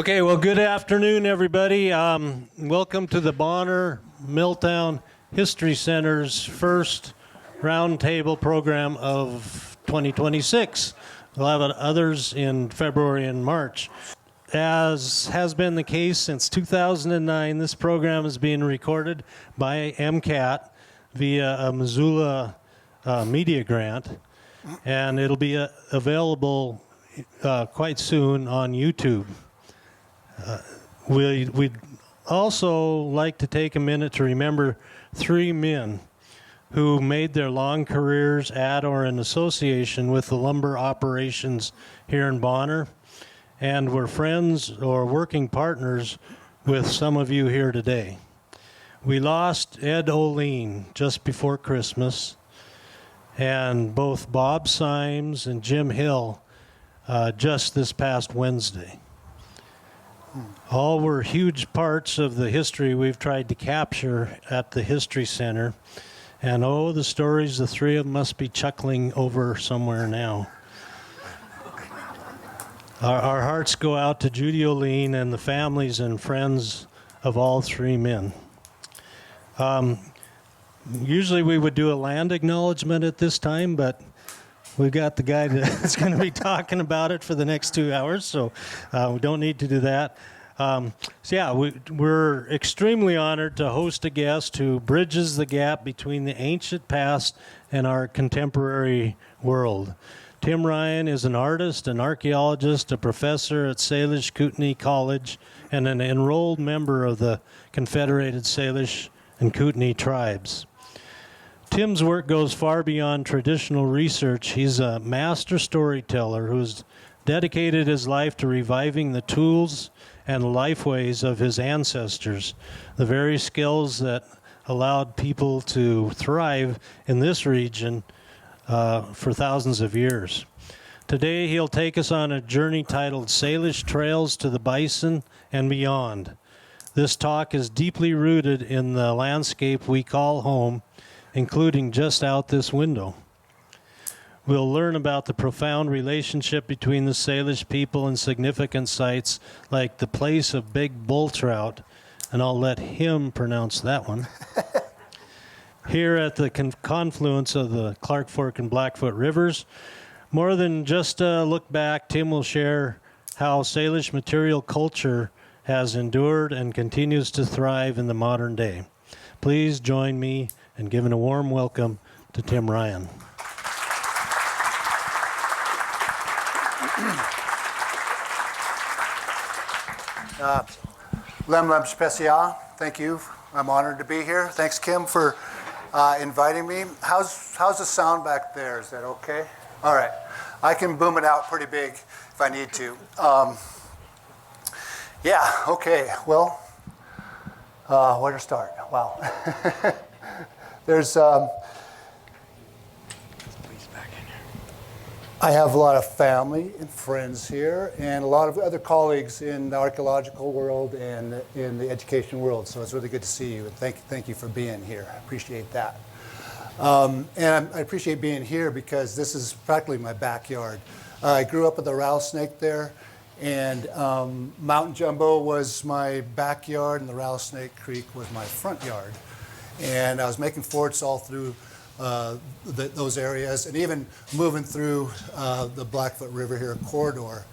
Okay, well, good afternoon, everybody. Welcome to the Bonner Milltown History Center's first roundtable program of 2026. We'll have others in February and March. As has been the case since 2009, this program is being recorded by MCAT via a Missoula media grant, and it'll be available quite soon on YouTube. We'd also like to take a minute to remember three men who made their long careers at or in association with the lumber operations here in Bonner, and were friends or working partners with some of you here today. We lost Ed O'Lean just before Christmas, and both Bob Symes and Jim Hill just this past Wednesday. All were huge parts of the history we've tried to capture at the History Center. And oh, the stories the three of them must be chuckling over somewhere now. Our hearts go out to Judy O'Lean and the families and friends of all three men. Usually we would do a land acknowledgement at this time, but we've got the guy that's going to be talking about it for the next 2 hours, so we don't need to do that. We're extremely honored to host a guest who bridges the gap between the ancient past and our contemporary world. Tim Ryan is an artist, an archaeologist, a professor at Salish Kootenai College, and an enrolled member of the Confederated Salish and Kootenai tribes. Tim's work goes far beyond traditional research. He's a master storyteller who's dedicated his life to reviving the tools and lifeways of his ancestors, the very skills that allowed people to thrive in this region for thousands of years. Today he'll take us on a journey titled Salish Trails to the Bison and Beyond. This talk is deeply rooted in the landscape we call home, including just out this window. We'll learn about the profound relationship between the Salish people and significant sites like the place of big bull trout, and I'll let him pronounce that one. Here at the confluence of the Clark Fork and Blackfoot rivers. More than just a look back, Tim will share how Salish material culture has endured and continues to thrive in the modern day. Please join me in giving a warm welcome to Tim Ryan. Lem Specia, thank you. I'm honored to be here. Thanks, Kim, for inviting me. How's the sound back there? Is that okay? All right. I can boom it out pretty big if I need to. Okay. Well, where to start? Wow. There's I have a lot of family and friends here and a lot of other colleagues in the archaeological world and in the education world, so it's really good to see you, and thank you for being here. I appreciate that. And I appreciate being here because this is practically my backyard. I grew up with a rattlesnake there, and Mountain Jumbo was my backyard and the Rattlesnake Creek was my front yard. And I was making forts all through those areas, and even moving through the Blackfoot River here corridor,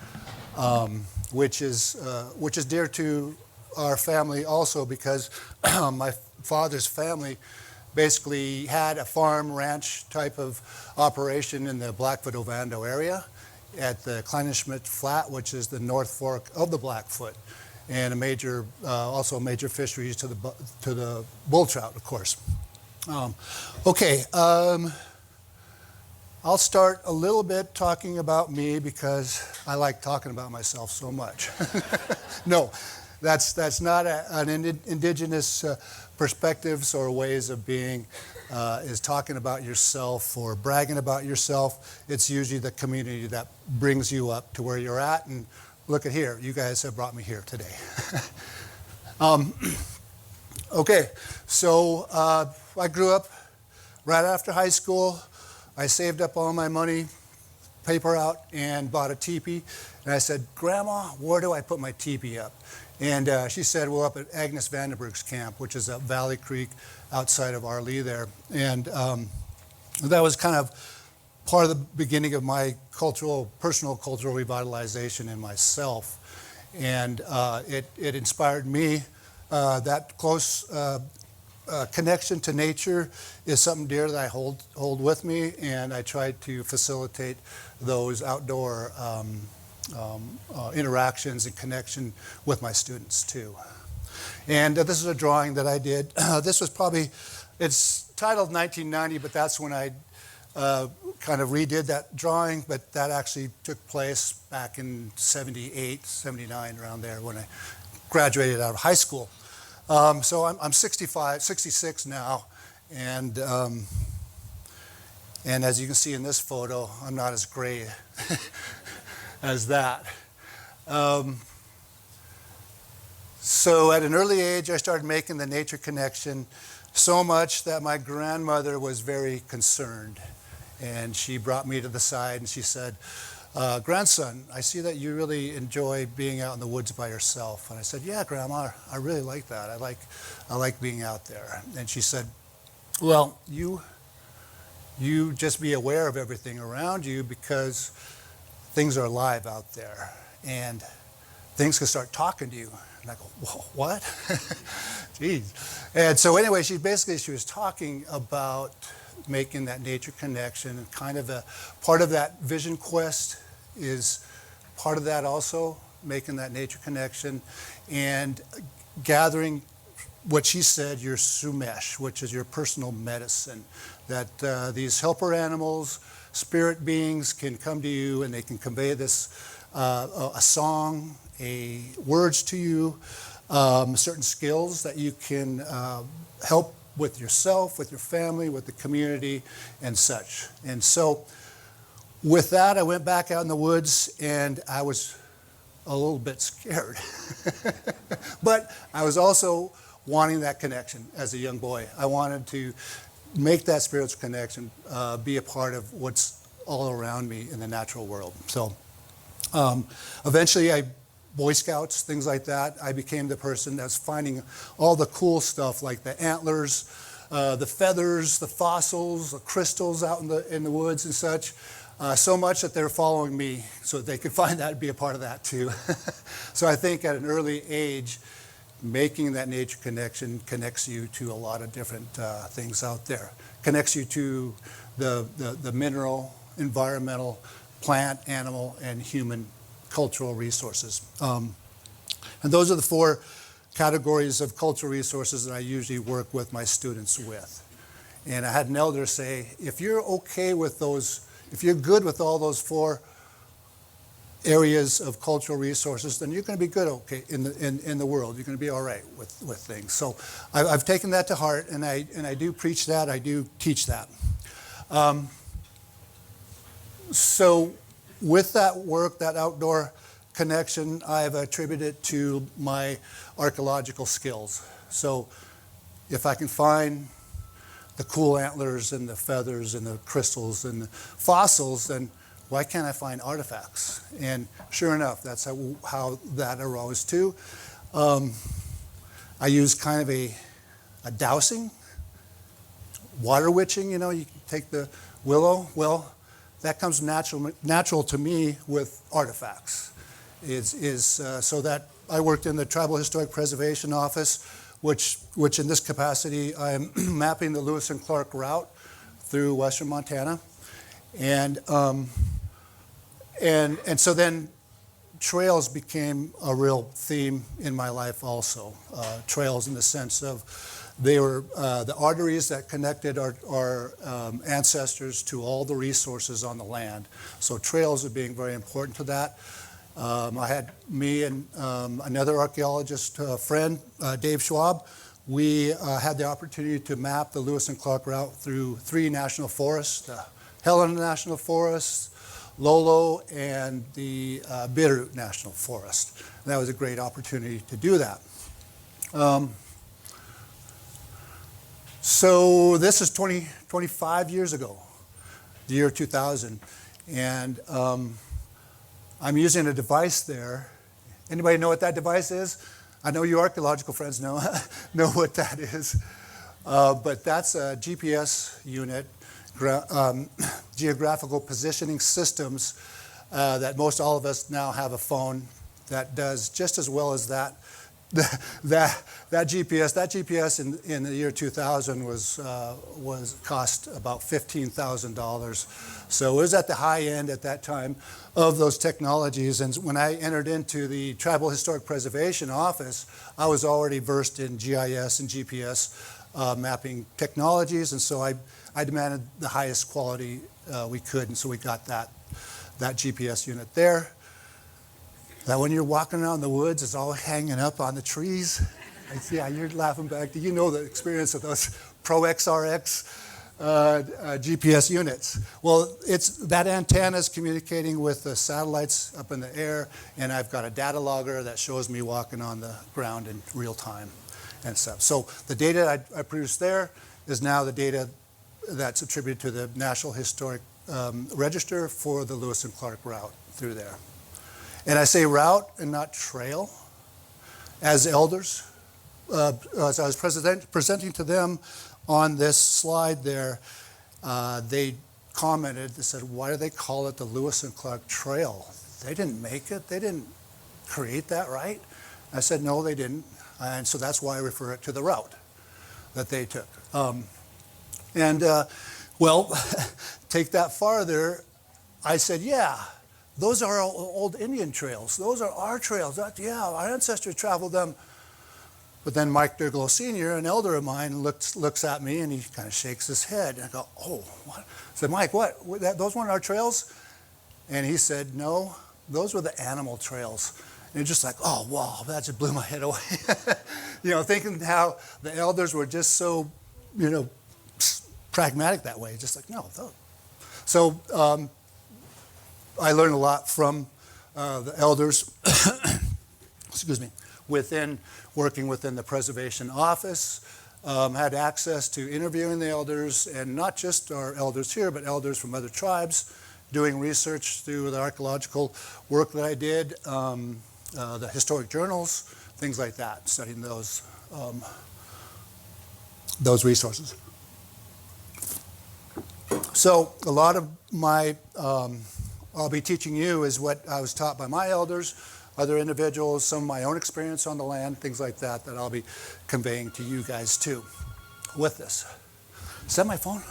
which is dear to our family also because my father's family basically had a farm ranch type of operation in the Blackfoot Ovando area at the Kleinenschmidt Flat, which is the North Fork of the Blackfoot, and also a major fisheries to the bull trout, of course. I'll start a little bit talking about me because I like talking about myself so much. No, that's not an indigenous perspectives or ways of being is talking about yourself or bragging about yourself. It's usually the community that brings you up to where you're at, and look at here, you guys have brought me here today. I grew up right after high school. I saved up all my money, paper out and bought a teepee. And I said, Grandma, where do I put my teepee up? And she said, well, up at Agnes Vandenberg's camp, which is at Valley Creek outside of Arlee there. And that was kind of part of the beginning of my personal cultural revitalization in myself. And it inspired me. That close connection to nature is something dear that I hold with me, and I try to facilitate those outdoor interactions and connection with my students too. And this is a drawing that I did. This was it's titled 1990, but that's when I kind of redid that drawing, but that actually took place back in 78, 79, around there when I graduated out of high school. So I'm 66 now, and as you can see in this photo, I'm not as gray as that. So at an early age, I started making the nature connection so much that my grandmother was very concerned. And she brought me to the side and she said, grandson, I see that you really enjoy being out in the woods by yourself. And I said, yeah, Grandma, I really like that. I like being out there. And she said, well, you just be aware of everything around you, because things are alive out there and things can start talking to you. And I go, what? Jeez. And so anyway, she was talking about making that nature connection, and kind of a part of that vision quest is part of that also, making that nature connection and gathering what she said, your sumesh, which is your personal medicine, that these helper animals, spirit beings can come to you and they can convey this, a song, words to you, certain skills that you can help with yourself, with your family, with the community, and such. And so with that, I went back out in the woods, and I was a little bit scared. But I was also wanting that connection as a young boy. I wanted to make that spiritual connection, be a part of what's all around me in the natural world. So eventually Boy Scouts, things like that, I became the person that's finding all the cool stuff like the antlers, the feathers, the fossils, the crystals out in the woods and such, so much that they're following me so that they could find that and be a part of that too. So I think at an early age, making that nature connection connects you to a lot of different things out there. Connects you to the mineral, environmental, plant, animal, and human cultural resources. And those are the 4 categories of cultural resources that I usually work with my students with. And I had an elder say, if you're okay with those, if you're good with all those 4 areas of cultural resources, then you're going to be good in the world. You're going to be all right with things. So I've taken that to heart, and I do preach that. I do teach that. So with that work, that outdoor connection, I've attributed it to my archaeological skills. So if I can find the cool antlers and the feathers and the crystals and the fossils, then why can't I find artifacts? And sure enough, that's how that arose too. I use kind of a dowsing, water witching, you take the willow. Well, that comes natural to me with artifacts. So that I worked in the Tribal Historic Preservation Office, which in this capacity I am mapping the Lewis and Clark route through western Montana, and so then trails became a real theme in my life also. Trails in the sense of they were the arteries that connected our ancestors to all the resources on the land. So trails are being very important to that. I had me and another archaeologist friend, Dave Schwab. We had the opportunity to map the Lewis and Clark route through 3 national forests, the Helena National Forest, Lolo, and the Bitterroot National Forest. And that was a great opportunity to do that. So this is 25 years ago, the year 2000. And I'm using a device there. Anybody know what that device is? I know you archaeological friends know, know what that is. But that's a GPS unit, geographical positioning systems, that most all of us now have a phone that does just as well as that. That GPS in the year 2000 was cost about $15,000. So it was at the high end at that time of those technologies. And when I entered into the Tribal Historic Preservation Office, I was already versed in GIS and GPS mapping technologies, and so I demanded the highest quality we could, and so we got that GPS unit there. That when you're walking around the woods, it's all hanging up on the trees. Yeah, you're laughing back. Do you know the experience of those Pro XRX GPS units? Well, it's that antenna is communicating with the satellites up in the air, and I've got a data logger that shows me walking on the ground in real time and stuff. So the data I produced there is now the data that's attributed to the National Historic Register for the Lewis and Clark route through there. And I say route and not trail. As elders, as I was presenting to them on this slide there, they commented, they said, why do they call it the Lewis and Clark Trail? They didn't make it, they didn't create that, right? I said, no, they didn't. And so that's why I refer it to the route that they took. Well, take that farther, I said, yeah, those are old Indian trails. Those are our trails. Yeah, our ancestors traveled them. But then Mike Derglow Sr., an elder of mine, looks at me and he kind of shakes his head. And I go, oh, what? I said, Mike, what? Those weren't our trails? And he said, no, those were the animal trails. And just like, oh, wow, that just blew my head away. You know, thinking how the elders were just so, you know, pragmatic that way. Just like, no. So I learned a lot from the elders, excuse me, working within the preservation office. Had access to interviewing the elders, and not just our elders here, but elders from other tribes, doing research through the archaeological work that I did, the historic journals, things like that, studying those resources. So a lot of my, I'll be teaching you is what I was taught by my elders, other individuals, some of my own experience on the land, things like that, that I'll be conveying to you guys too with this. Is that my phone?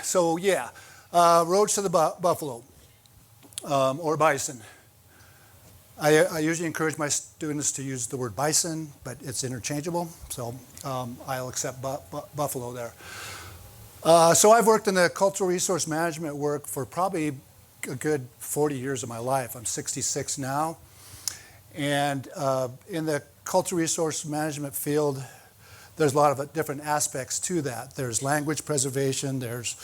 So yeah, roads to the buffalo or bison. I usually encourage my students to use the word bison, but it's interchangeable, so I'll accept buffalo there. So I've worked in the cultural resource management work for probably a good 40 years of my life. I'm 66 now. And in the cultural resource management field, there's a lot of different aspects to that. There's language preservation, there's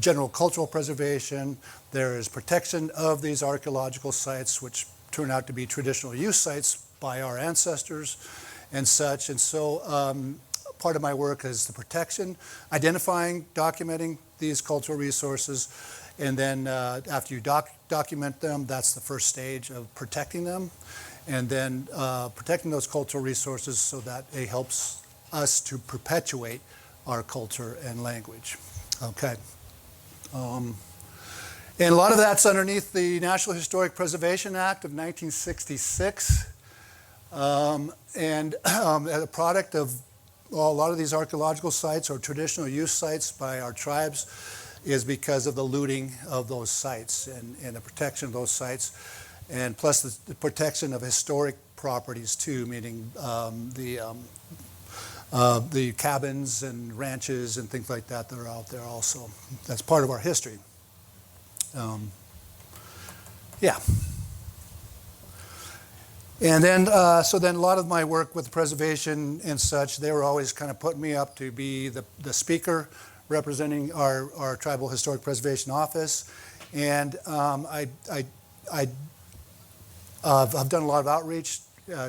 general cultural preservation, there is protection of these archaeological sites, which turn out to be traditional use sites by our ancestors and such. And so part of my work is the protection, identifying, documenting these cultural resources, and then after you document them, that's the first stage of protecting them, and then protecting those cultural resources so that it helps us to perpetuate our culture and language. Okay. And a lot of that's underneath the National Historic Preservation Act of 1966, and a product of a lot of these archaeological sites or traditional use sites by our tribes is because of the looting of those sites and the protection of those sites, and plus the protection of historic properties too, meaning the cabins and ranches and things like that that are out there also. That's part of our history. Yeah. And then, so then a lot of my work with preservation and such, they were always kind of putting me up to be the speaker representing our Tribal Historic Preservation Office. And I've done a lot of outreach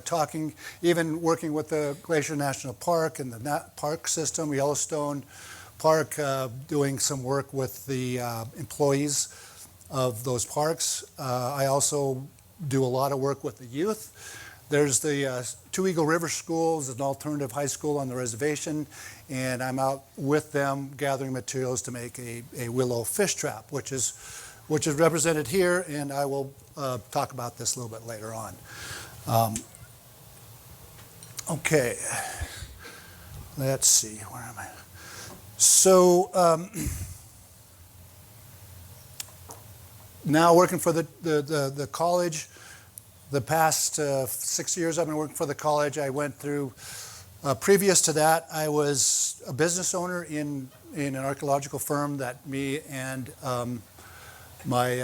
talking, even working with the Glacier National Park and the park system, Yellowstone Park, doing some work with the employees of those parks. I also do a lot of work with the youth. There's the Two Eagle River Schools, an alternative high school on the reservation, and I'm out with them gathering materials to make a willow fish trap, which is represented here, and I will talk about this a little bit later on. Okay, let's see, where am I? So now working for the college. The past 6 years I've been working for the college. I went through, previous to that, I was a business owner in an archaeological firm that me and my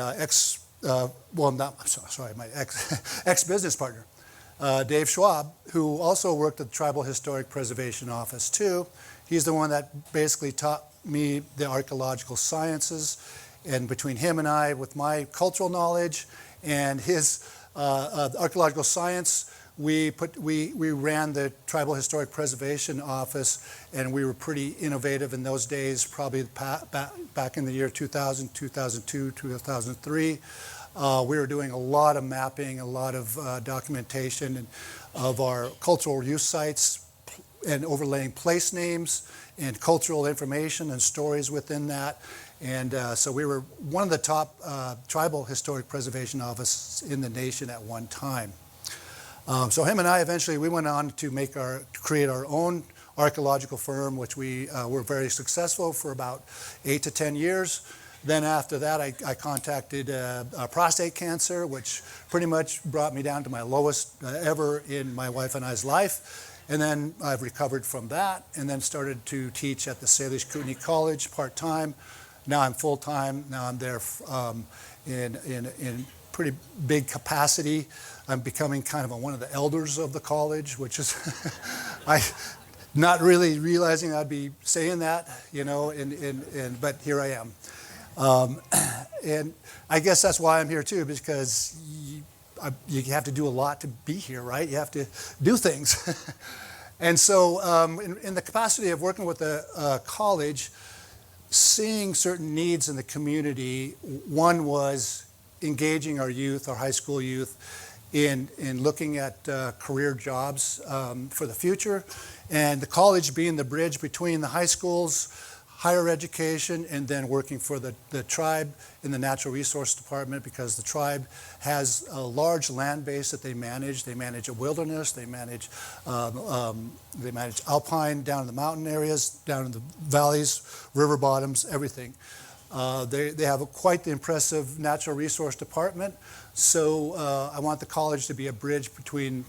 my ex-business partner, Dave Schwab, who also worked at the Tribal Historic Preservation Office too. He's the one that basically taught me the archaeological sciences, and between him and I, with my cultural knowledge and his archaeological science, we ran the Tribal Historic Preservation Office, and we were pretty innovative in those days, probably back in the year 2000, 2002, 2003. We were doing a lot of mapping, a lot of documentation of our cultural use sites, and overlaying place names and cultural information and stories within that. And so we were one of the top tribal historic preservation offices in the nation at one time. So him and I eventually, we went on to create our own archaeological firm, which we were very successful for about 8 to 10 years. Then after that, I contacted prostate cancer, which pretty much brought me down to my lowest ever in my wife and I's life. And then I've recovered from that, and then started to teach at the Salish Kootenai College part-time. Now I'm full-time. Now I'm there in pretty big capacity. I'm becoming kind of one of the elders of the college, which is I not really realizing I'd be saying that, you know, but here I am. And I guess that's why I'm here too, because you have to do a lot to be here, right? You have to do things. And so in the capacity of working with the college, seeing certain needs in the community, one was engaging our youth, our high school youth, in looking at career jobs for the future, and the college being the bridge between the high schools, higher education, and then working for the tribe in the natural resource department, because the tribe has a large land base that they manage. They manage a wilderness, they manage alpine down in the mountain areas, down in the valleys, river bottoms, everything. They have quite the impressive natural resource department. So I want the college to be a bridge between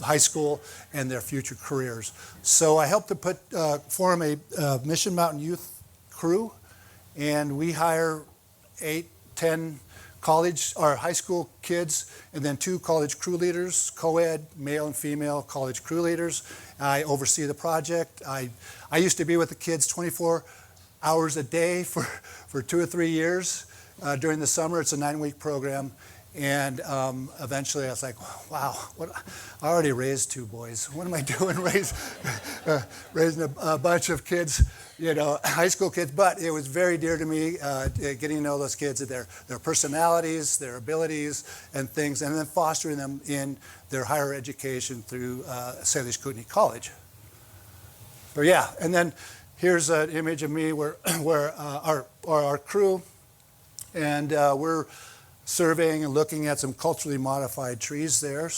high school and their future careers. So I helped to form a Mission Mountain Youth crew, and we hire 8, 10 college or high school kids, and then 2 college crew leaders, co-ed, male and female college crew leaders. I oversee the project. I used to be with the kids 24 hours a day for 2 or 3 years. During the summer, it's a 9-week program. And eventually I was like, wow, I already raised 2 boys. What am I doing raising a bunch of kids, you know, high school kids? But it was very dear to me, getting to know those kids, their personalities, their abilities and things, and then fostering them in their higher education through Salish Kootenai College. So yeah, and then here's an image of me where our crew, and we're surveying and looking at some culturally modified trees there.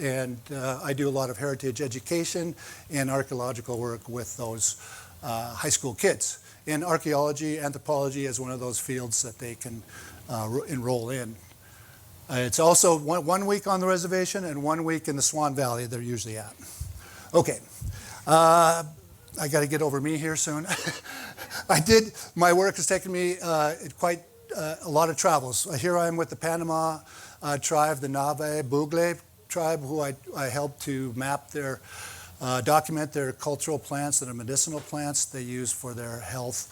And I do a lot of heritage education and archaeological work with those high school kids. And archaeology, anthropology is one of those fields that they can enroll in. It's also one week on the reservation and 1 week in the Swan Valley they're usually at. Okay. I got to get over me here soon. My work has taken me quite a lot of travels. Here I am with the Panama tribe, the Nave Bugle tribe, who I helped to map document their cultural plants that are medicinal plants they use for their health.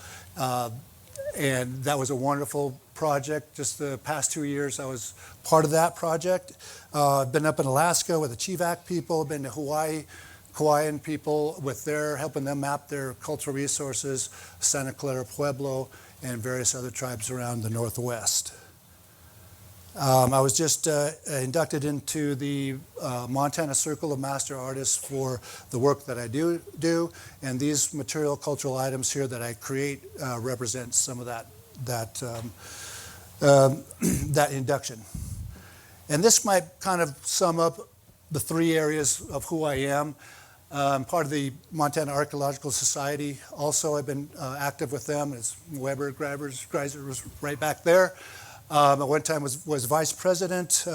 And that was a wonderful project. Just the past 2 years, I was part of that project. I've been up in Alaska with the Chivak people, been to Hawaii, Hawaiian people with helping them map their cultural resources, Santa Clara Pueblo, and various other tribes around the Northwest. I was just inducted into the Montana Circle of Master Artists for the work that I do, and these material cultural items here that I create represent some of that induction. And this might kind of sum up the 3 areas of who I am. I'm part of the Montana Archaeological Society. Also, I've been active with them. As Weber Greiser was right back there. At one time was vice president.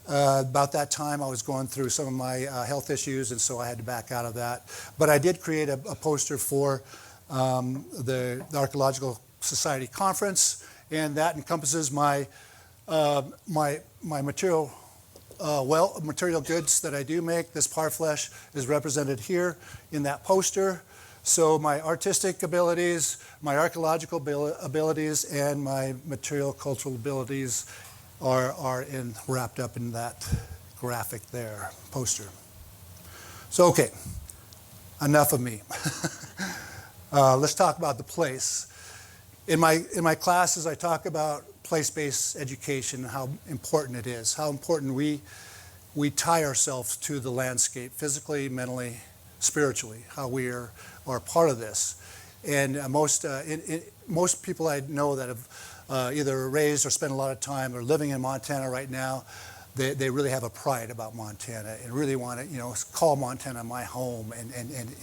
About that time, I was going through some of my health issues, and so I had to back out of that. But I did create a poster for the Archaeological Society conference, and that encompasses my material material goods that I do make. This parfleche is represented here in that poster. So my artistic abilities, my archaeological abilities, and my material cultural abilities are wrapped up in that graphic there, poster. So okay, enough of me. Let's talk about the place. In my classes, I talk about place-based education and how important it is, how important we tie ourselves to the landscape physically, mentally, spiritually, how we are part of this. And most people I know that have either raised or spent a lot of time or living in Montana right now, they really have a pride about Montana and really want to call Montana my home, and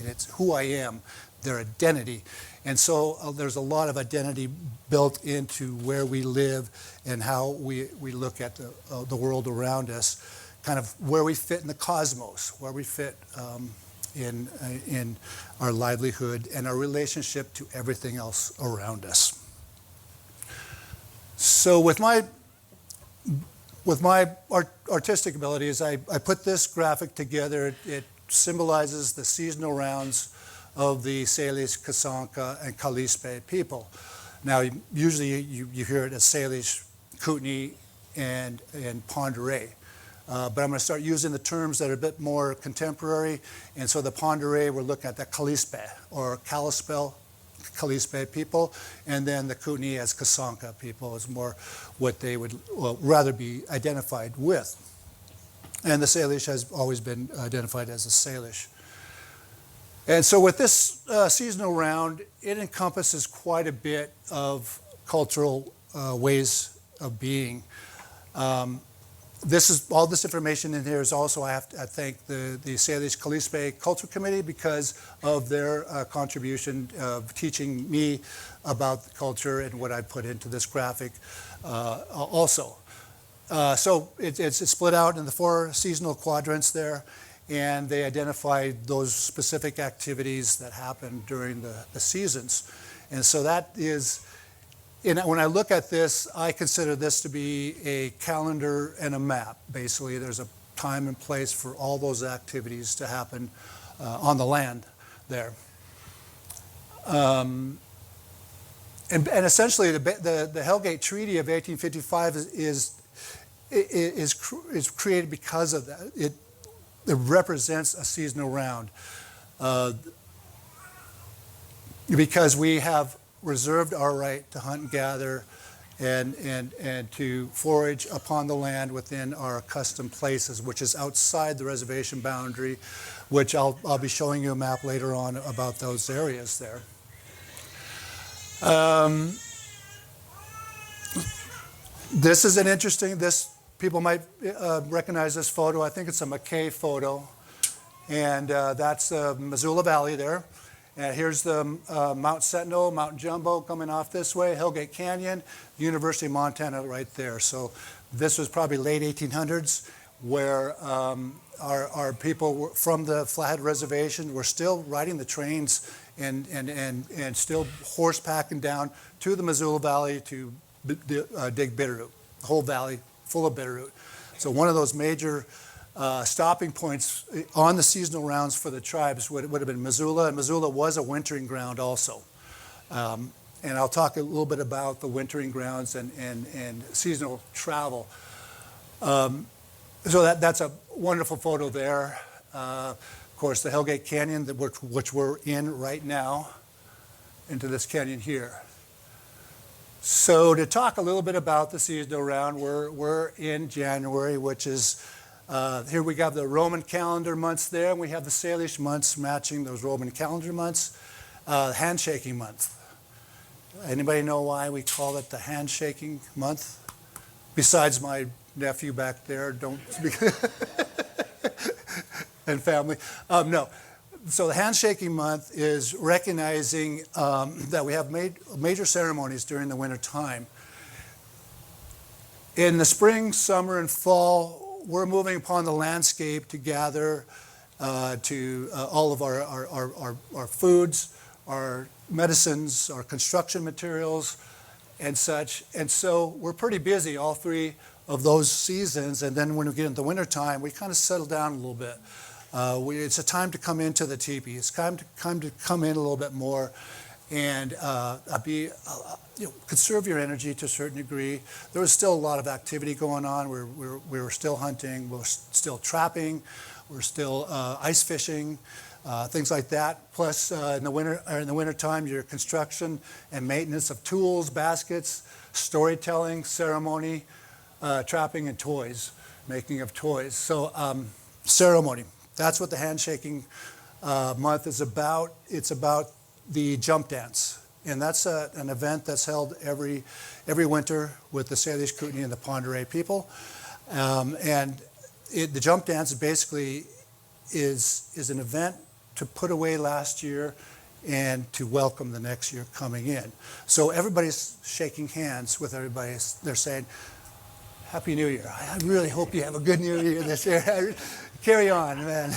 it's who I am, their identity. And so there's a lot of identity built into where we live and how we look at the world around us, kind of where we fit in the cosmos, where we fit in our livelihood and our relationship to everything else around us. So with my artistic abilities, I put this graphic together. It symbolizes the seasonal rounds of the Salish, Kasanka, and Kalispel people. Now, usually you hear it as Salish, Kootenai, and Ponderay. But I'm going to start using the terms that are a bit more contemporary. And so the Ponderay, we're looking at the Kalispel or Kalispel people, and then the Kootenai as Kasanka people is more what they would rather be identified with. And the Salish has always been identified as a Salish. And so with this seasonal round, it encompasses quite a bit of cultural ways of being. All this information in here is also, I thank the Salish Kalispel Culture Committee because of their contribution of teaching me about the culture and what I put into this graphic also. So it's split out in the 4 seasonal quadrants there, and they identified those specific activities that happen during the seasons. And so that is, when I look at this, I consider this to be a calendar and a map. Basically, there's a time and place for all those activities to happen on the land there. And essentially, the Hellgate Treaty of 1855 is created because of that. It represents a seasonal round because we have reserved our right to hunt and gather and to forage upon the land within our accustomed places, which is outside the reservation boundary, which I'll be showing you a map later on about those areas there. This is an interesting, people might recognize this photo. I think it's a Mackay photo. And that's Missoula Valley there. And here's the Mount Sentinel, Mount Jumbo coming off this way, Hellgate Canyon, University of Montana right there. So this was probably late 1800s where our people from the Flathead Reservation were still riding the trains and still horse packing down to the Missoula Valley to dig bitterroot, the whole valley full of bitterroot. So one of those major stopping points on the seasonal rounds for the tribes would have been Missoula, and Missoula was a wintering ground also. and I'll talk a little bit about the wintering grounds and seasonal travel. So that's a wonderful photo there. Of course, the Hellgate Canyon, which we're in right now, into this canyon here. So to talk a little bit about the seasonal round, we're in January, which is, here we have the Roman calendar months there, and we have the Salish months matching those Roman calendar months. Handshaking month. Anybody know why we call it the handshaking month? Besides my nephew back there, don't speak, and family. No. So the handshaking month is recognizing that we have major ceremonies during the winter time. In the spring, summer, and fall, we're moving upon the landscape to gather to all of our foods, our medicines, our construction materials, and such. And so we're pretty busy all three of those seasons. And then when we get into wintertime, we kind of settle down a little bit. It's a time to come into the teepee. It's time to come in a little bit more and conserve your energy to a certain degree. There was still a lot of activity going on. We were still hunting. We were still trapping. We're still ice fishing, things like that. Plus, in the wintertime, your construction and maintenance of tools, baskets, storytelling, ceremony, trapping, and toys, making of toys. So ceremony. That's what the handshaking month is about. It's about the jump dance. And that's an event that's held every winter with the Salish Kootenai and the Pend Oreille people. The jump dance basically is an event to put away last year and to welcome the next year coming in. So everybody's shaking hands with everybody. They're saying, Happy New Year. I really hope you have a good New Year this year. Carry on, man.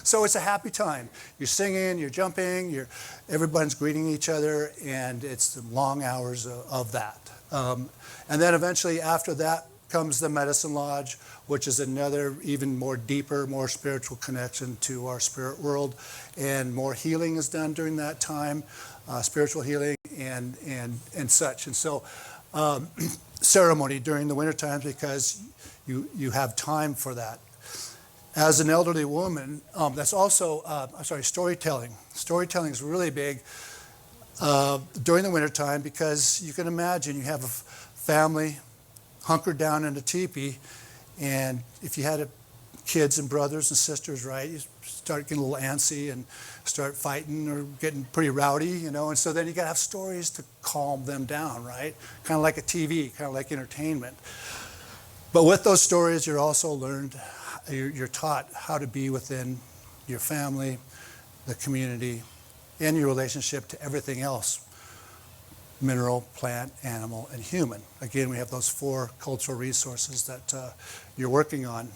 So it's a happy time. You're singing, you're jumping, everyone's greeting each other, and it's the long hours of that. And then eventually after that comes the Medicine Lodge, which is another even more deeper, more spiritual connection to our spirit world. And more healing is done during that time, spiritual healing and such. And so ceremony during the winter times because you have time for that. As an elderly woman, that's also, storytelling. Storytelling is really big during the wintertime because you can imagine you have a family hunkered down in a teepee, and if you had kids and brothers and sisters, right, you start getting a little antsy and start fighting or getting pretty rowdy, and so then you got to have stories to calm them down, right? Kind of like a TV, kind of like entertainment. But with those stories, you're taught how to be within your family, the community, and your relationship to everything else. Mineral, plant, animal, and human. Again, we have those 4 cultural resources that you're working on.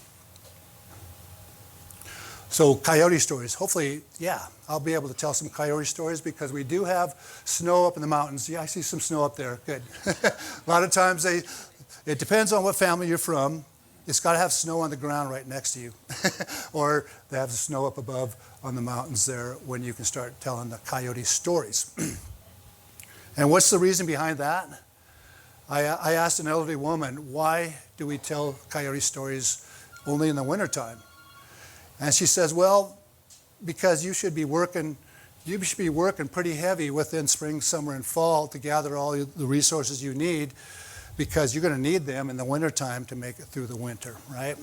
So coyote stories. Hopefully, I'll be able to tell some coyote stories because we do have snow up in the mountains. Yeah, I see some snow up there. Good. A lot of times it depends on what family you're from. It's got to have snow on the ground right next to you. Or they have the snow up above on the mountains there when you can start telling the coyote stories. And what's the reason behind that? I asked an elderly woman, why do we tell coyote stories only in the wintertime? And she says, well, because you should be working pretty heavy within spring, summer, and fall to gather all the resources you need because you're going to need them in the wintertime to make it through the winter, right?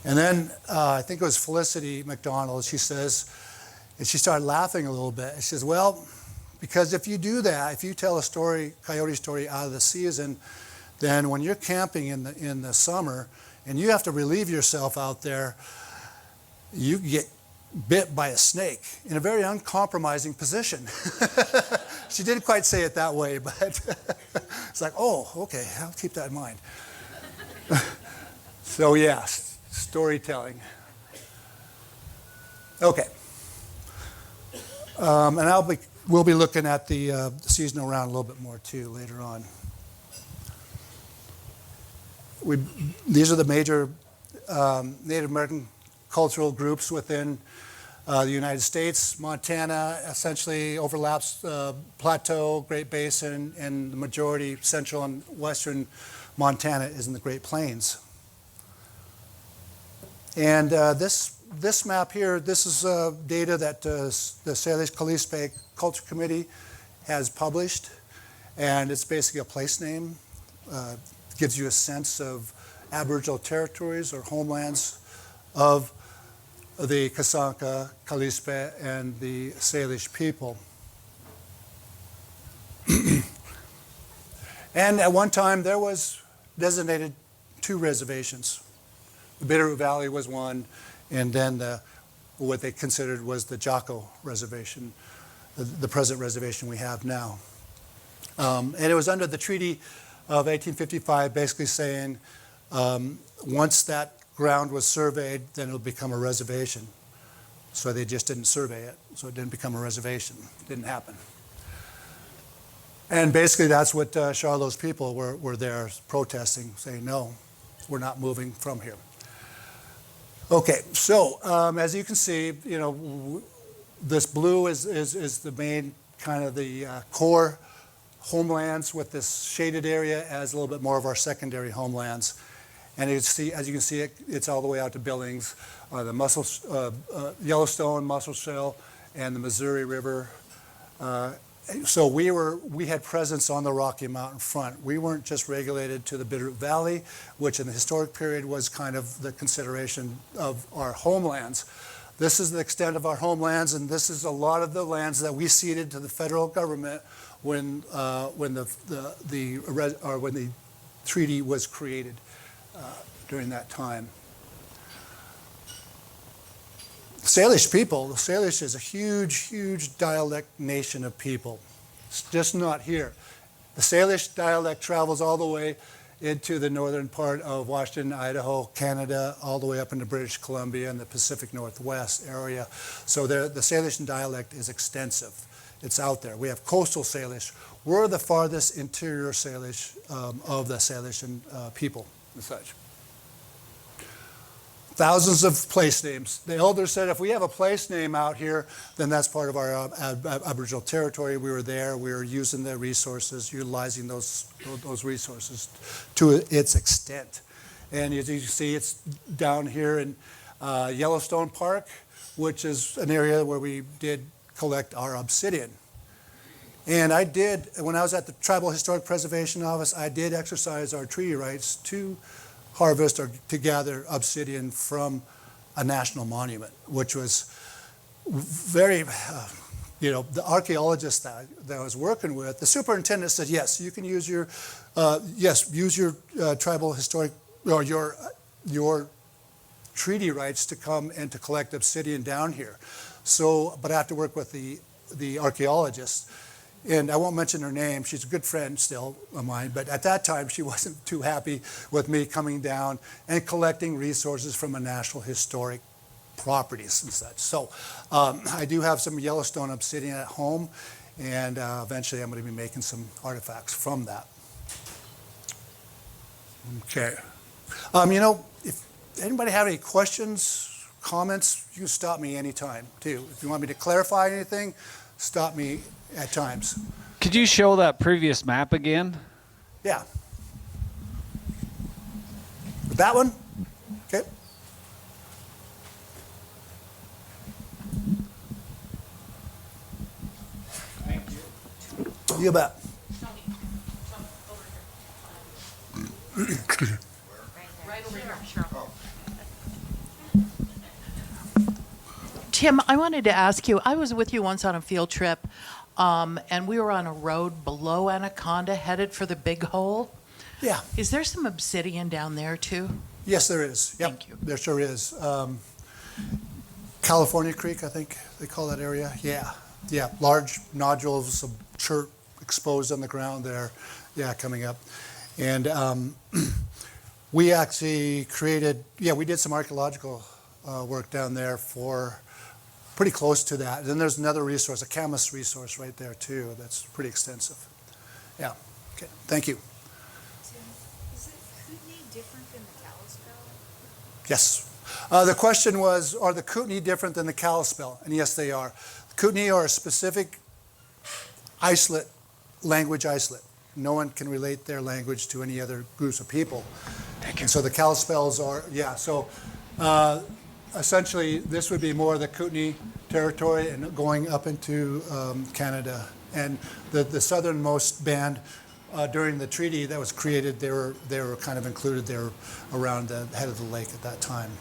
And then I think it was Felicity McDonald, she says, and she started laughing a little bit. She says, well, because if you do that, if you tell a coyote story out of the season, then when you're camping in the summer and you have to relieve yourself out there, you get bit by a snake in a very uncompromising position. She didn't quite say it that way, but it's like, oh, okay, I'll keep that in mind. So yes, storytelling. Okay. And we'll be looking at the seasonal round a little bit more too later on. These are the major Native American cultural groups within The United States, Montana essentially overlaps Plateau, Great Basin, and the majority central and western Montana is in the Great Plains. And this map here, this is data that the Salish Kootenai Culture Committee has published, and it's basically a place name. Gives you a sense of Aboriginal territories or homelands of the Kasanka, Kalispe, and the Salish people. And at one time there was designated 2 reservations. The Bitterroot Valley was one, and then what they considered was the Jocko Reservation, the present reservation we have now. And it was under the Treaty of 1855, basically saying once that ground was surveyed, then it would become a reservation. So they just didn't survey it, so it didn't become a reservation. It didn't happen. And basically that's what Charlot's people were there protesting, saying, no, we're not moving from here. Okay, so as you can see, you know, this blue is the main kind of the core homelands, with this shaded area as a little bit more of our secondary homelands. And as you can see, it's all the way out to Billings, the Yellowstone, Muscle Shell, and the Missouri River. So we had presence on the Rocky Mountain front. We weren't just regulated to the Bitterroot Valley, which in the historic period was kind of the consideration of our homelands. This is the extent of our homelands, and this is a lot of the lands that we ceded to the federal government when the treaty was created during that time. Salish people, the Salish is a huge, huge dialect nation of people. It's just not here. The Salish dialect travels all the way into the northern part of Washington, Idaho, Canada, all the way up into British Columbia and the Pacific Northwest area. So the Salish dialect is extensive. It's out there. We have coastal Salish. We're the farthest interior Salish of the Salish people and such. Thousands of place names. The elders said if we have a place name out here, then that's part of our Aboriginal territory. We were there. We were using the resources, utilizing those resources to its extent. And as you can see, it's down here in Yellowstone Park, which is an area where we did collect our obsidian. And I did, when I was at the Tribal Historic Preservation Office, I did exercise our treaty rights to harvest or to gather obsidian from a national monument, which was very, the archaeologist that I was working with, the superintendent said, yes, you can use your, tribal historic, or your treaty rights to come and to collect obsidian down here. So, but I have to work with the archaeologist. And I won't mention her name. She's a good friend still of mine. But at that time, she wasn't too happy with me coming down and collecting resources from a national historic properties and such. So I do have some Yellowstone obsidian at home. And eventually, I'm going to be making some artifacts from that. Okay. If anybody have any questions, comments, you can stop me anytime, too. If you want me to clarify anything, stop me at times. Could you show that previous map again? Yeah. That one? Okay. Thank you. You bet. Right over here, Cheryl. Tim, I wanted to ask you, I was with you once on a field trip, and we were on a road below Anaconda headed for the Big Hole. Yeah. Is there some obsidian down there too? Yes, there is. Yep. Thank you. There sure is. California Creek, I think they call that area. Yeah. Yeah. Large nodules of chert exposed on the ground there. Yeah, coming up. And we actually created, we did some archaeological work down there for pretty close to that. And then there's another resource, a Camas resource right there too, that's pretty extensive. Yeah, okay, thank you. Tim, is it Kootenai different than the Kalispel? Yes. The question was, are the Kootenai different than the Kalispel? And yes, they are. The Kootenai are a specific isolate, language isolate. No one can relate their language to any other groups of people. And so the Kalispels are, yeah, so essentially this would be more the Kootenai territory and going up into Canada. And the southernmost band during the treaty that was created, they were kind of included there around the head of the lake at that time.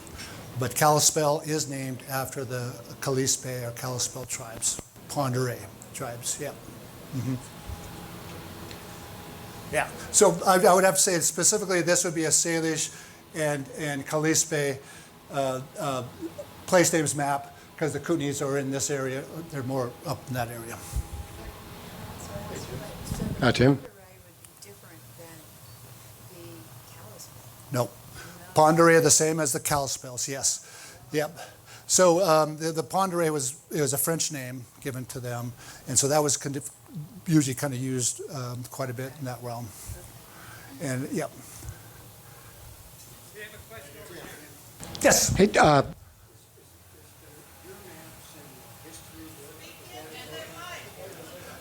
But Kalispel is named after the Kalispel or Kalispel tribes, Pend Oreille tribes, yeah. Mm-hmm. Yeah, so I would have to say specifically this would be a Salish and Kalispel place names map, because the Kootenays are in this area, they're more up in that area. Tim? Would be different than the Kalispel. No. Pend Oreille the same as the Kalispels, yes. Yep. So the Pend Oreille was a French name given to them, and so that was usually kind of used quite a bit in that realm. And yep. Yes. Hey,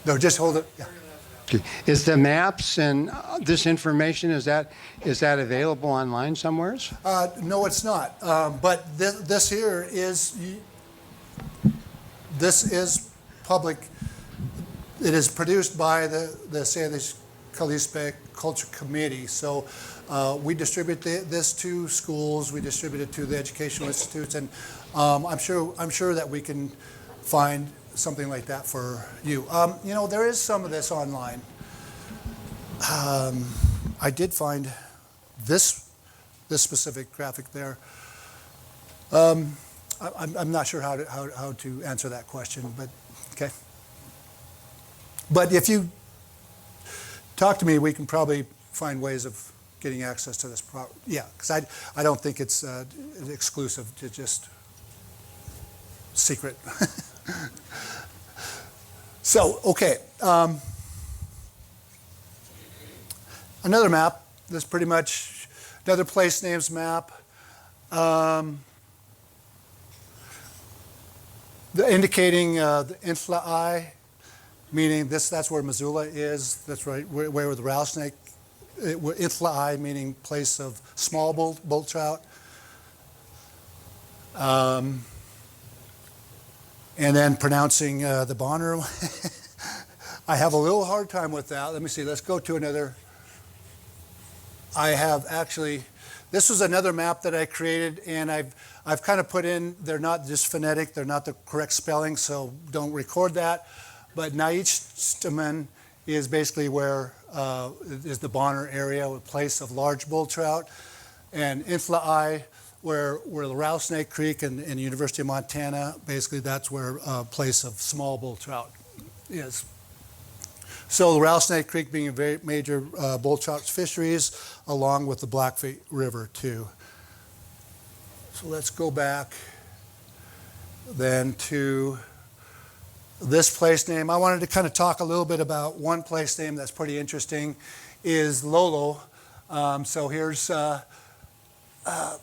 No, just hold it. Yeah. is the maps and this information, is that available online somewhere? No, it's not. But this here is public. It is produced by the Salish Kalispel Culture Committee. So we distribute this to schools. We distribute it to the educational institutes, and I'm sure that we can find something like that for you. You know, there is some of this online. I did find this specific graphic there. I'm not sure how to answer that question, but okay. But if you talk to me, we can probably find ways of getting access to this. Yeah, because I don't think it's exclusive to just secret. So, okay. Another map. This is pretty much another place names map. Indicating the Infla-I, meaning that's where Missoula is. That's right where the rattlesnake. Infla-I meaning place of small bull trout. And then pronouncing the Bonner. I have a little hard time with that. Let me see. Let's go to another. I have actually. This was another map that I created, and I've kind of put in. They're not just phonetic. They're not the correct spelling, so don't record that. But Naichtaman is basically where is the Bonner area, a place of large bull trout, and Infla-I, where the Rattlesnake Creek and the University of Montana, basically that's where a place of small bull trout is. So the Rattlesnake Creek being a very major bull trout fisheries, along with the Blackfeet River too. So let's go back then to this place name. I wanted to kind of talk a little bit about one place name that's pretty interesting, is Lolo. So here's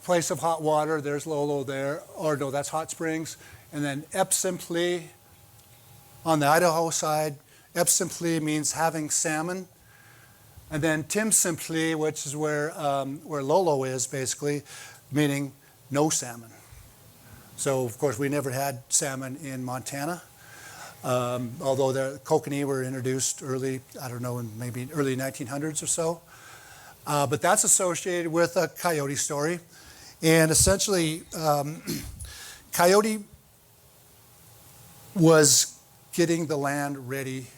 place of hot water. There's Lolo there, or no, that's Hot Springs. And then Epsimpli on the Idaho side. Epsimpli means having salmon. And then Timsimpli, which is where Lolo is, basically, meaning no salmon. So, of course, we never had salmon in Montana. Although the kokanee were introduced early, I don't know, in maybe early 1900s or so. But that's associated with a coyote story. And essentially, coyote was getting the land ready,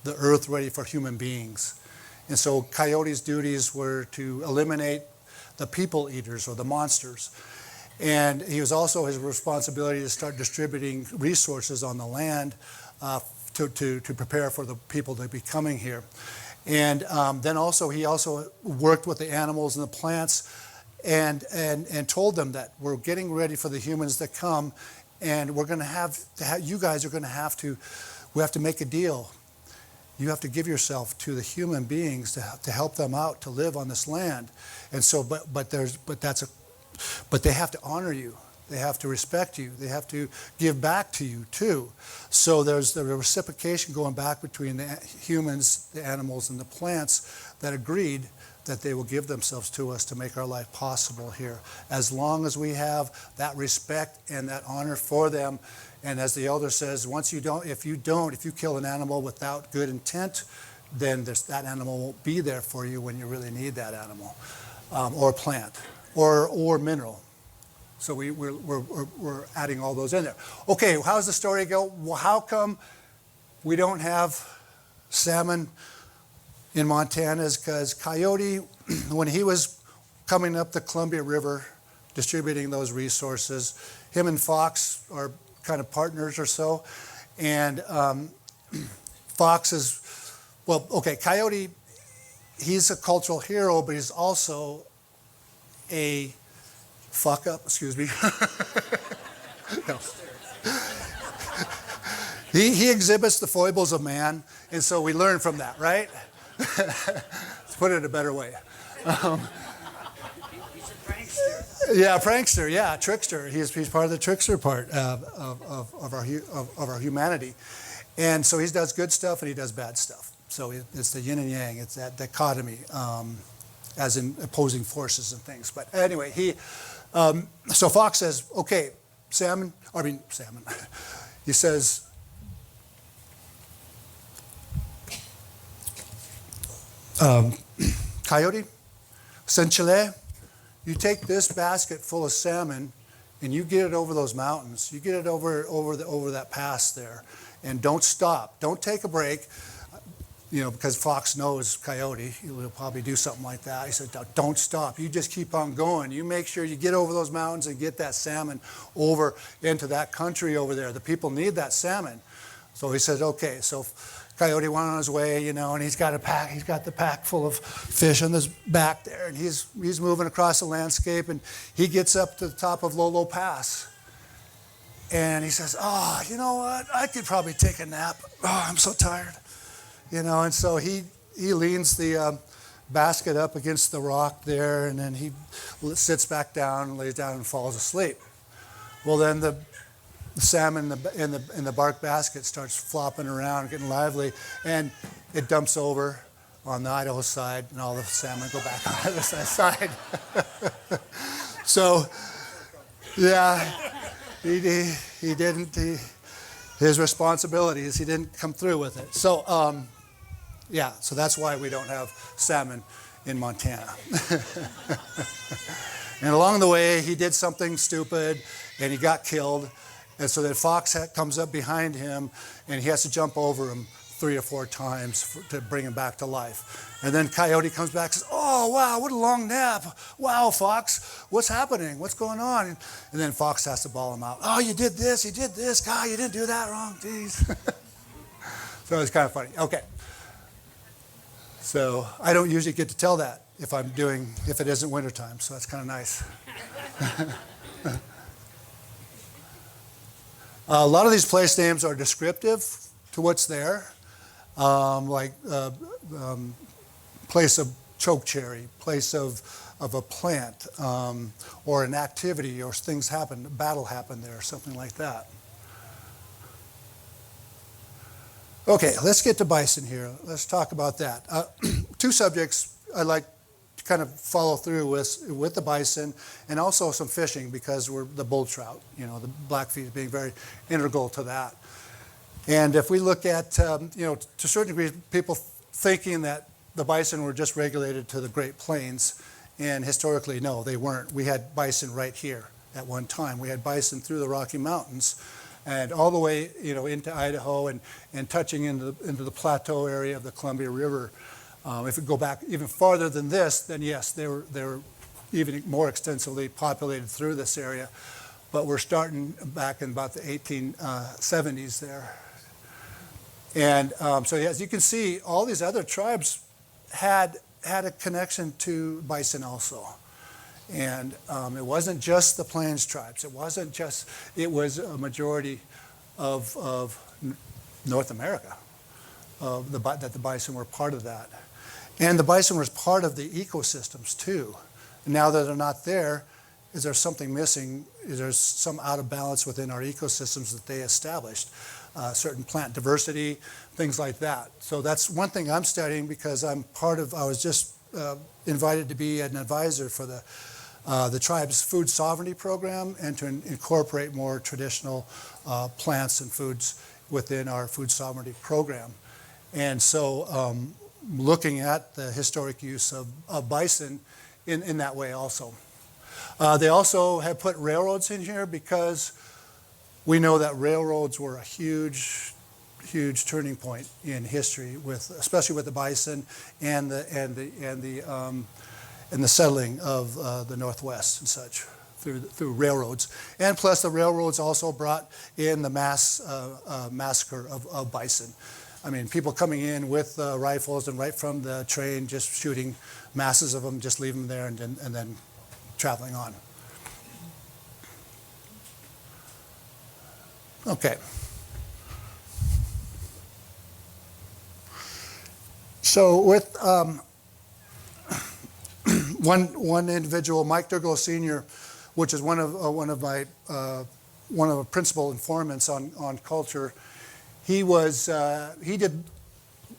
the earth ready for human beings. And so coyote's duties were to eliminate the people eaters or the monsters. And he was also his responsibility to start distributing resources on the land to prepare for the people to be coming here. And then also he also worked with the animals and the plants and told them that we're getting ready for the humans that come, and we're going to have you guys are going to have to, we have to make a deal. You have to give yourself to the human beings to help them out to live on this land. And so, but but they have to honor you. They have to respect you. They have to give back to you too. So there's the reciprocation going back between the humans, the animals, and the plants that agreed that they will give themselves to us to make our life possible here. As long as we have that respect and that honor for them, and as the elder says, if you kill an animal without good intent, then that animal won't be there for you when you really need that animal, or plant, or mineral. So we're adding all those in there. Okay, how's the story go? Well, how come we don't have salmon in Montana? Is because Coyote, when he was coming up the Columbia River, distributing those resources, him and Fox are kind of partners or so. And Fox is, well, okay, Coyote, he's a cultural hero, but he's also a fuck up, excuse me. No. He exhibits the foibles of man, and so we learn from that, right? Let's put it in a better way. He's a prankster. Yeah, prankster, yeah, trickster. He's part of the trickster part of our humanity. And so he does good stuff and he does bad stuff. So it's the yin and yang, it's that dichotomy, as in opposing forces and things. But anyway, so Fox says, okay, salmon. He says, Coyote, Senchile, you take this basket full of salmon and you get it over those mountains. You get it over that pass there, and don't stop. Don't take a break. Because Fox knows Coyote, he'll probably do something like that. He said, don't stop. You just keep on going. You make sure you get over those mountains and get that salmon over into that country over there. The people need that salmon. So he said, okay. So Coyote went on his way, and he's got the pack full of fish on his back there, and he's moving across the landscape, and he gets up to the top of Lolo Pass. And he says, oh, you know what? I could probably take a nap. Oh, I'm so tired. And so he leans the basket up against the rock there, and then he sits back down and lays down and falls asleep. Well, then the salmon in the bark basket starts flopping around, getting lively, and it dumps over on the Idaho side, and all the salmon go back on the other side. So, yeah, he didn't. His responsibilities, he didn't come through with it. So. Yeah, so that's why we don't have salmon in Montana. And along the way, he did something stupid, and he got killed. And so then Fox comes up behind him, and he has to jump over him 3 or 4 times to bring him back to life. And then Coyote comes back and says, oh, wow, what a long nap. Wow, Fox, what's happening? What's going on? And then Fox has to bawl him out. Oh, you did this. God, you didn't do that wrong. Jeez. So it's kind of funny. Okay. So I don't usually get to tell that if it isn't wintertime, so that's kind of nice. A lot of these place names are descriptive to what's there, like place of chokecherry, place of a plant, or an activity, or things happen, a battle happened there, or something like that. Okay, let's get to bison here. Let's talk about that. 2 subjects I'd like to kind of follow through with the bison, and also some fishing, because we're the bull trout, the blackfeet being very integral to that. And if we look at, to a certain degree, people thinking that the bison were just regulated to the Great Plains, and historically, no, they weren't. We had bison right here at one time. We had bison through the Rocky Mountains, and all the way, into Idaho and touching into the plateau area of the Columbia River. If we go back even farther than this, then yes, they were even more extensively populated through this area. But we're starting back in about the 1870s there. And so as you can see, all these other tribes had a connection to bison also. And it wasn't just the Plains tribes. It was a majority of North America that the bison were part of that. And the bison was part of the ecosystems too. And now that they're not there, is there something missing? Is there some out of balance within our ecosystems that they established? Certain plant diversity, things like that. So that's one thing I'm studying because I was just invited to be an advisor for the tribe's food sovereignty program and to incorporate more traditional plants and foods within our food sovereignty program. And so looking at the historic use of bison in that way also. They also have put railroads in here because we know that railroads were a huge turning point in history, especially with the bison and the settling of the Northwest and such through railroads. And plus, the railroads also brought in the mass massacre of bison. I mean, people coming in with rifles and right from the train, just shooting masses of them, just leaving them there and then traveling on. Okay. So with one individual, Mike Durglow Sr., which is one of the principal informants on culture, he was a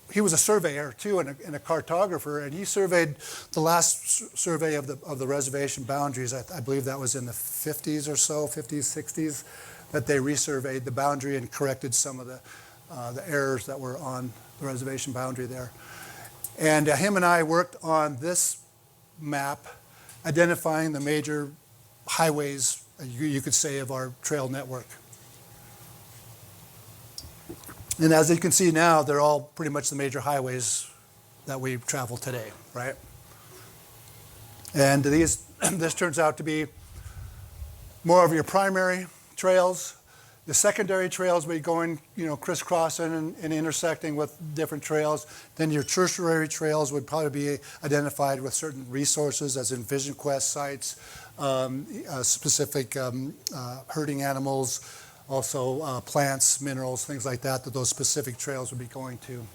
surveyor too and a cartographer, and he surveyed the last survey of the reservation boundaries. I believe that was in the 50s or so, 50s, 60s, that they resurveyed the boundary and corrected some of the errors that were on the reservation boundary there. And him and I worked on this map, identifying the major highways, you could say, of our trail network. And as you can see now, they're all pretty much the major highways that we travel today, right? And this turns out to be more of your primary trails. The secondary trails will be going, crisscrossing and intersecting with different trails. Then your tertiary trails would probably be identified with certain resources, as in Vision Quest sites, specific herding animals, also plants, minerals, things like that those specific trails would be going to.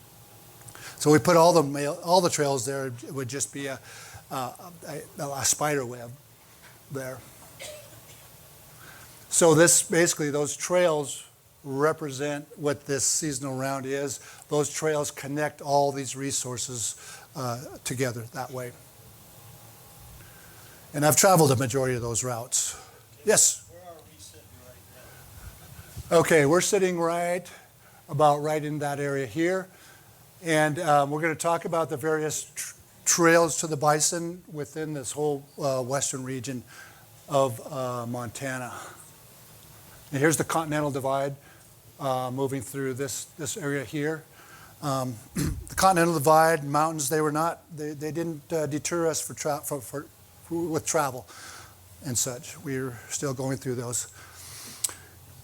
So we put all the trails there. It would just be a spider web there. So those trails represent what this seasonal round is. Those trails connect all these resources together that way. And I've traveled a majority of those routes. Yes? Where are we sitting right now? Okay, we're sitting right in that area here. And we're going to talk about the various trails to the bison within this whole western region of Montana. And here's the Continental Divide moving through this area here. The Continental Divide mountains, they didn't deter us with travel and such. We're still going through those.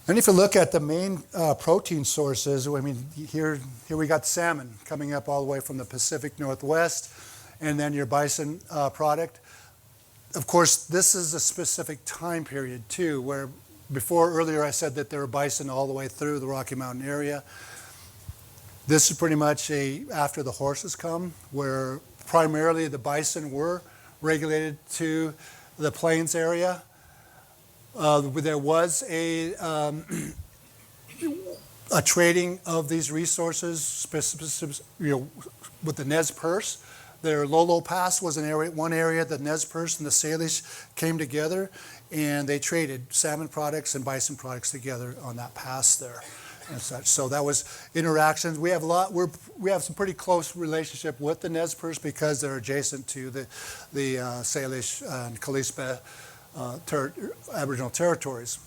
And if you look at the main protein sources, I mean, here we got salmon coming up all the way from the Pacific Northwest, and then your bison product. Of course, this is a specific time period too, where earlier I said that there were bison all the way through the Rocky Mountain area. This is pretty much after the horses come, where primarily the bison were regulated to the plains area. There was a trading of these resources, with the Nez Perce. Their Lolo Pass was one area that Nez Perce and the Salish came together, and they traded salmon products and bison products together on that pass there and such. So that was interactions. We have some pretty close relationship with the Nez Perce because they're adjacent to the Salish and Kalispel Aboriginal territories.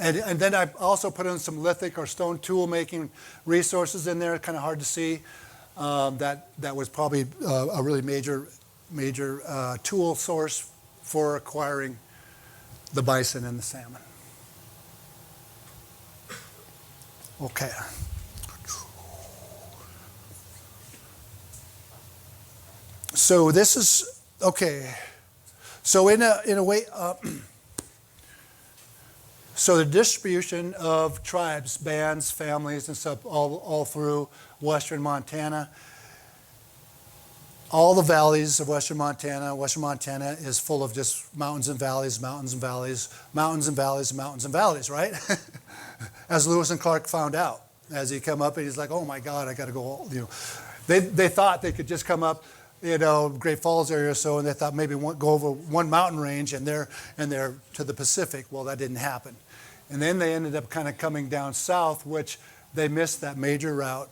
And then I also put in some lithic or stone tool making resources in there, kind of hard to see. That was probably a really major tool source for acquiring the bison and the salmon. Okay. So this is okay. So in a way, so the distribution of tribes, bands, families, and stuff all through western Montana. all the valleys of western Montana. Western Montana is full of just mountains and valleys, mountains and valleys, mountains and valleys, mountains and valleys, right? As Lewis and Clark found out. As he come up and he's like, oh my God, I got to go, They thought they could just come up, Great Falls area or so, and they thought maybe go over one mountain range and they're to the Pacific. Well, that didn't happen. And then they ended up kind of coming down south, which they missed that major route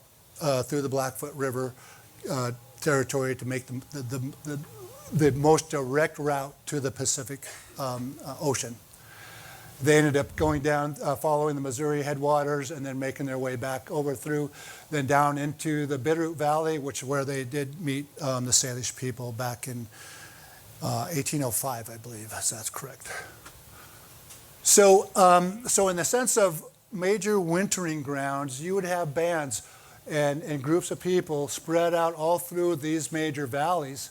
through the Blackfoot River territory to make the most direct route to the Pacific Ocean. They ended up going down, following the Missouri headwaters, and then making their way back over through, then down into the Bitterroot Valley, which is where they did meet the Salish people back in 1805, I believe, if that's correct. So in the sense of major wintering grounds, you would have bands and groups of people spread out all through these major valleys.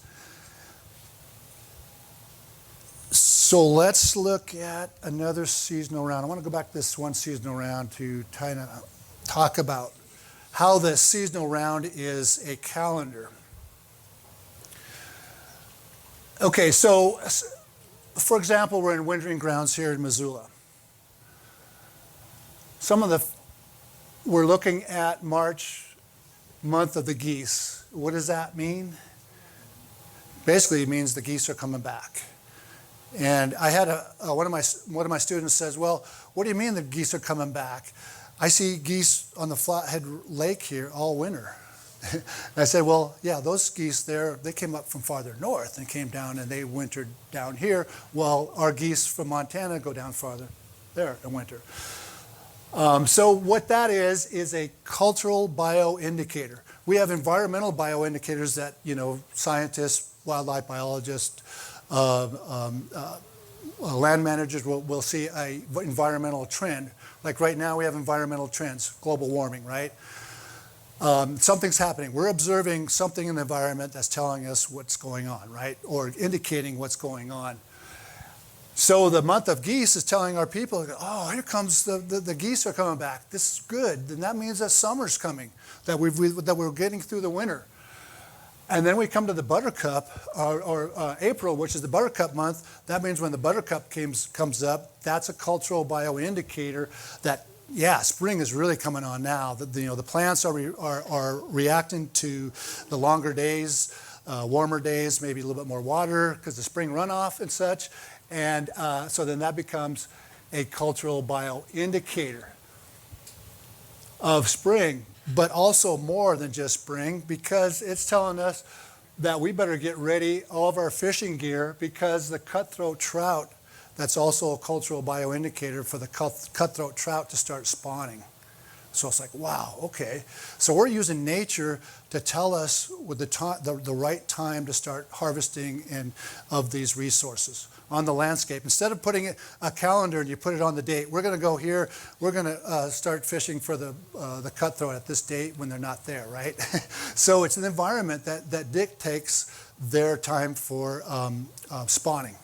So let's look at another seasonal round. I want to go back to this one seasonal round to kind of talk about how the seasonal round is a calendar. Okay, so for example, we're in wintering grounds here in Missoula. We're looking at March, month of the geese. What does that mean? Basically, it means the geese are coming back. And I had one of my students says, well, what do you mean the geese are coming back? I see geese on the Flathead Lake here all winter. And I said, well, yeah, those geese there, they came up from farther north and came down and they wintered down here, while our geese from Montana go down farther there in winter. So what that is a cultural bioindicator. We have environmental bioindicators that, scientists, wildlife biologists, land managers will see an environmental trend. Like right now we have environmental trends, global warming, right? Something's happening. We're observing something in the environment that's telling us what's going on, right? Or indicating what's going on. So the month of geese is telling our people, oh, here comes the geese are coming back. This is good. And that means that summer's coming, that we're getting through the winter. And then we come to the buttercup, or April, which is the buttercup month. That means when the buttercup comes up, that's a cultural bioindicator that, yeah, spring is really coming on now. The plants are reacting to the longer days, warmer days, maybe a little bit more water because of spring runoff and such. And so then that becomes a cultural bioindicator of spring. But also more than just spring, because it's telling us that we better get ready, all of our fishing gear, because the cutthroat trout, that's also a cultural bioindicator for the cutthroat trout to start spawning. So it's like, wow, okay. So we're using nature to tell us with the right time to start harvesting of these resources on the landscape. Instead of putting a calendar and you put it on the date, we're going to go here, we're going to start fishing for the cutthroat at this date when they're not there, right? So it's an environment that dictates their time for spawning.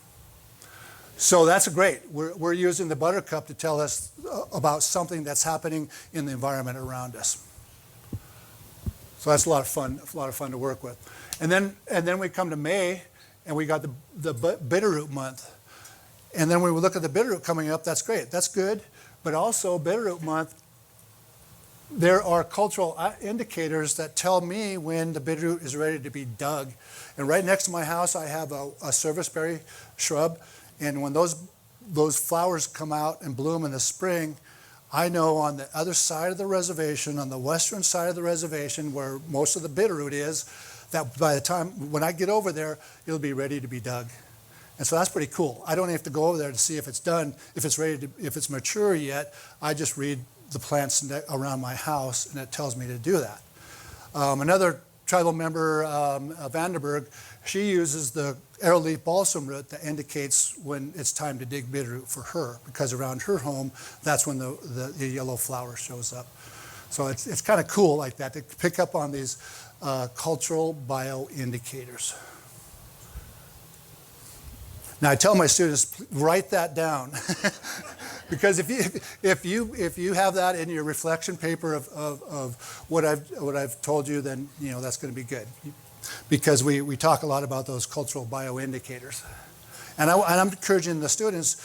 So that's great. We're using the buttercup to tell us about something that's happening in the environment around us. So that's a lot of fun to work with. And then we come to May, and we got the Bitterroot month. And then when we look at the Bitterroot coming up, that's great. That's good. But also Bitterroot month, there are cultural indicators that tell me when the Bitterroot is ready to be dug. And right next to my house, I have a serviceberry shrub. And when those flowers come out and bloom in the spring, I know on the other side of the reservation, on the western side of the reservation where most of the Bitterroot is, that by the time when I get over there, it'll be ready to be dug. And so that's pretty cool. I don't have to go over there to see if it's done, if it's mature yet. I just read the plants around my house, and it tells me to do that. Another tribal member, Vanderberg, she uses the arrowleaf balsam root that indicates when it's time to dig Bitterroot for her, because around her home, that's when the yellow flower shows up. So it's kind of cool like that, to pick up on these cultural bioindicators. Now I tell my students, write that down, because if you have that in your reflection paper of what I've told you, then that's going to be good. because we talk a lot about those cultural bioindicators. And I'm encouraging the students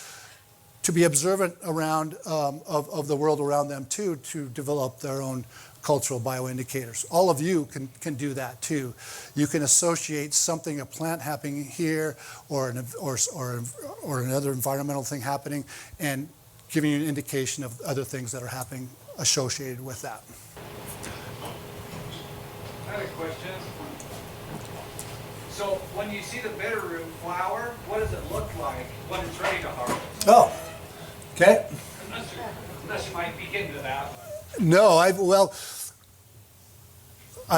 to be observant around of the world around them too, to develop their own cultural bioindicators. All of you can do that too. You can associate something, a plant happening here, or another environmental thing happening, and giving you an indication of other things that are happening associated with that. I have a question. So when you see the bitterroot flower, what does it look like when it's ready to harvest? Oh, okay. Unless you might peek into that. No, I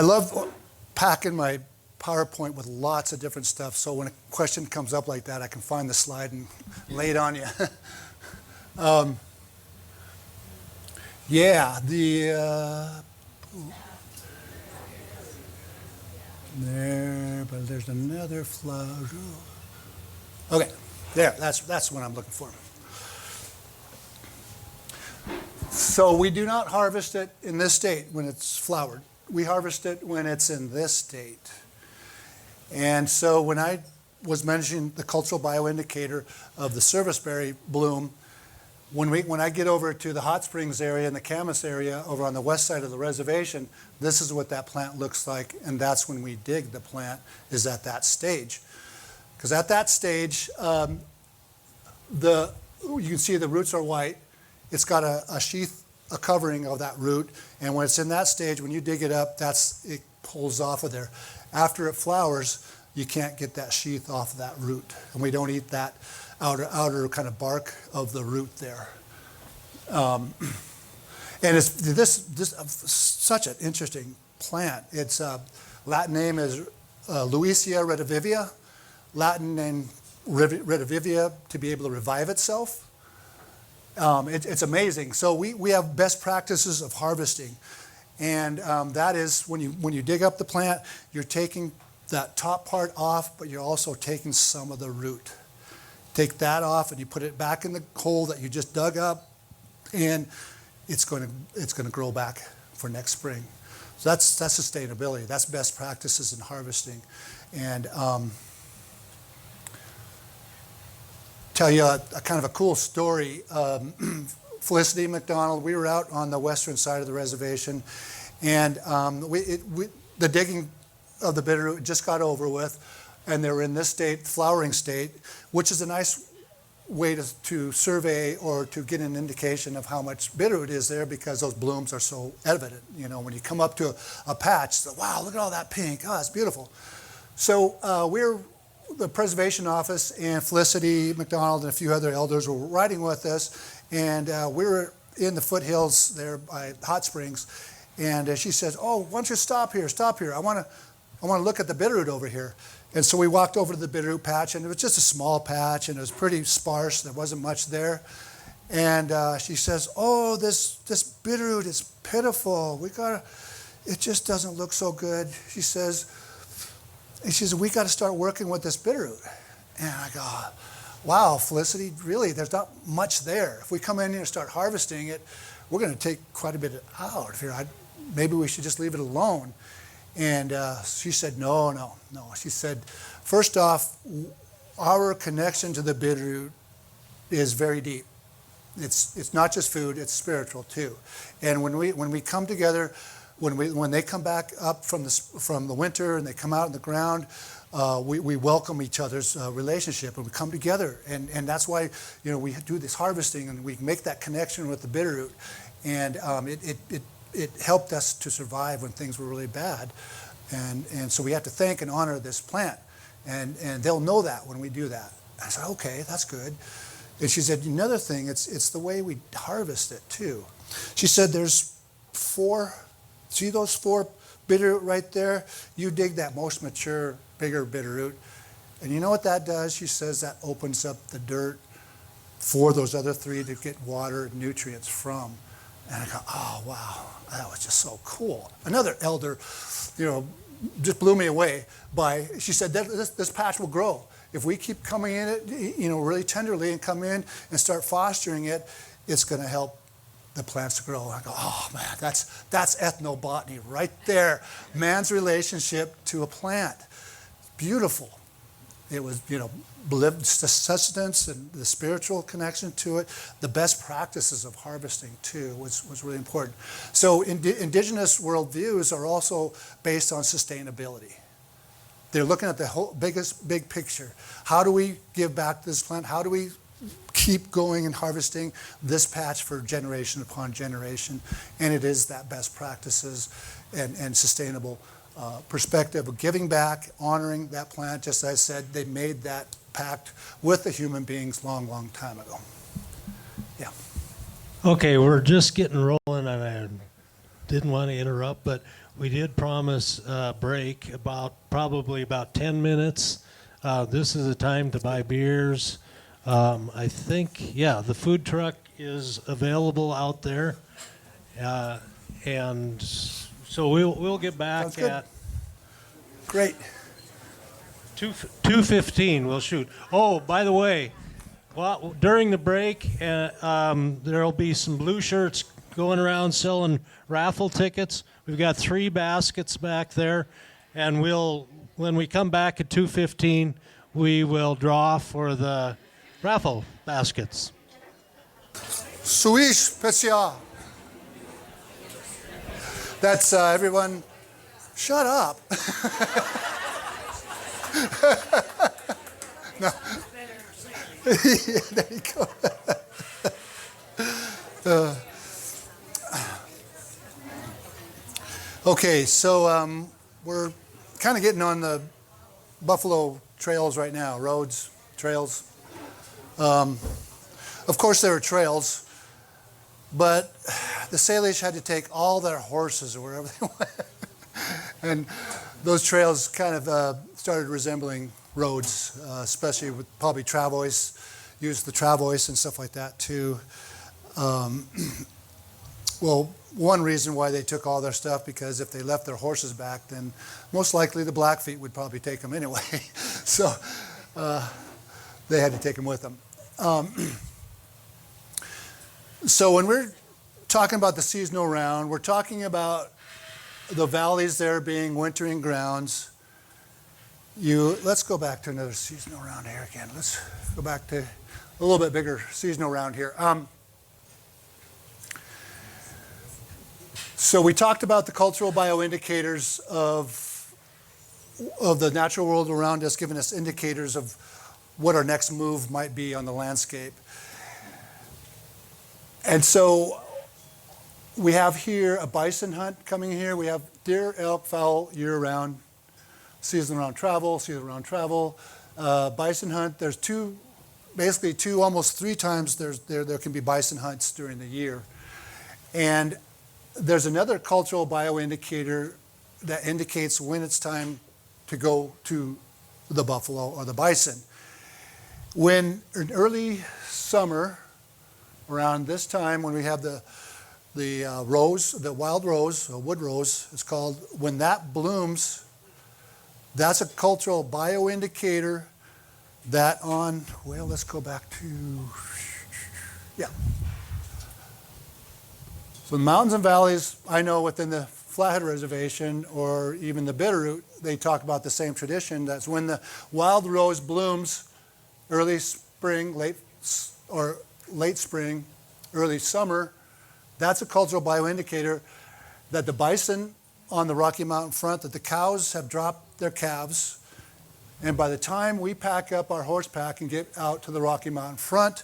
love packing my PowerPoint with lots of different stuff, so when a question comes up like that, I can find the slide and lay it on you. Yeah, there, but there's another flower. Okay, there, that's what I'm looking for. So we do not harvest it in this state when it's flowered. We harvest it when it's in this state. And so when I was mentioning the cultural bioindicator of the serviceberry bloom, when I get over to the Hot Springs area and the Camas area over on the west side of the reservation, this is what that plant looks like, and that's when we dig the plant, is at that stage. Because at that stage, you can see the roots are white. It's got a sheath, a covering of that root, and when it's in that stage, when you dig it up, it pulls off of there. After it flowers, you can't get that sheath off of that root, and we don't eat that outer kind of bark of the root there. And it's this such an interesting plant. Its Latin name is Luisia redivivia. Latin name redivivia, to be able to revive itself. It's amazing. So we have best practices of harvesting, and that is when you dig up the plant, you're taking that top part off, but you're also taking some of the root. Take that off and you put it back in the hole that you just dug up, and it's going to grow back for next spring. So that's sustainability. That's best practices in harvesting. And tell you a kind of a cool story. Felicity McDonald, we were out on the western side of the reservation, and the digging of the bitterroot just got over with, and they were in this state, flowering state, which is a nice way to survey or to get an indication of how much bitterroot is there, because those blooms are so evident. You know, when you come up to a patch, so, wow, look at all that pink. Oh, it's beautiful. So the preservation office and Felicity McDonald and a few other elders were riding with us, and we were in the foothills there by Hot Springs, and she says, "Oh, why don't you stop here? I want to look at the bitterroot over here." And so we walked over to the bitterroot patch, and it was just a small patch, and it was pretty sparse. There wasn't much there. And she says, "Oh, this bitterroot is pitiful. It just doesn't look so good." She says, "We got to start working with this bitterroot." And I go, "Wow, Felicity, really, there's not much there. If we come in here and start harvesting it, we're going to take quite a bit out of here. Maybe we should just leave it alone." And she said, no. She said, first off, our connection to the bitterroot is very deep. It's not just food, it's spiritual too. And when we come together, when they come back up from the winter and they come out in the ground, we welcome each other's relationship, and we come together. And that's why, we do this harvesting, and we make that connection with the bitterroot. And it helped us to survive when things were really bad. And so we have to thank and honor this plant. And they'll know that when we do that. I said, okay, that's good. And she said, another thing, it's the way we harvest it too. She said, there's 4, see those 4 bitterroot right there? You dig that most mature, bigger bitterroot. And you know what that does? She says that opens up the dirt for those other 3 to get water and nutrients from. And I go, oh, wow, that was just so cool. Another elder, just blew me away she said, this patch will grow. If we keep coming in it, really tenderly, and come in and start fostering it, it's going to help the plants to grow. I go, oh man, that's ethnobotany right there. Man's relationship to a plant. Beautiful. It was, sustenance and the spiritual connection to it. The best practices of harvesting too was really important. So indigenous worldviews are also based on sustainability. They're looking at the whole big picture. How do we give back to this plant? How do we keep going and harvesting this patch for generation upon generation? And it is that best practices and sustainable perspective of giving back, honoring that plant. Just as I said, they made that pact with the human beings long time ago. Yeah. Okay, we're just getting rolling, and I didn't want to interrupt, but we did promise a break probably about 10 minutes. This is the time to buy beers. I think, the food truck is available out there. And so we'll get back at Great. 2:15. We'll shoot. Oh, by the way, during the break, there'll be some blue shirts going around selling raffle tickets. We've got 3 baskets back there, and when we come back at 2:15, we will draw for the raffle baskets. Salish special. That's everyone. Shut up. No. Yeah, there you go. Okay, so we're kind of getting on the Buffalo trails right now, roads, trails. Of course, there are trails, but the Salish had to take all their horses or wherever they went. And those trails kind of started resembling roads, especially with probably travois, used the travois and stuff like that too. Well, one reason why they took all their stuff, because if they left their horses back, then most likely the Blackfeet would probably take them anyway. So they had to take them with them. So when we're talking about the seasonal round, we're talking about the valleys there being wintering grounds. Let's go back to another seasonal round here again. Let's go back to a little bit bigger seasonal round here. So we talked about the cultural bioindicators of the natural world around us, giving us indicators of what our next move might be on the landscape. And so we have here a bison hunt coming here. We have deer, elk, fowl year-round, season-round travel, bison hunt. There's basically two, almost 3 times there can be bison hunts during the year. And there's another cultural bioindicator that indicates when it's time to go to the buffalo or the bison. When in early summer, around this time when we have the rose, the wild rose, or wood rose, it's called, when that blooms, that's a cultural bioindicator that let's go back to, So the mountains and valleys, I know within the Flathead Reservation or even the Bitterroot, they talk about the same tradition. That's when the wild rose blooms, early spring, late spring, early summer. That's a cultural bioindicator that the bison on the Rocky Mountain front, that the cows have dropped their calves. And by the time we pack up our horse pack and get out to the Rocky Mountain front,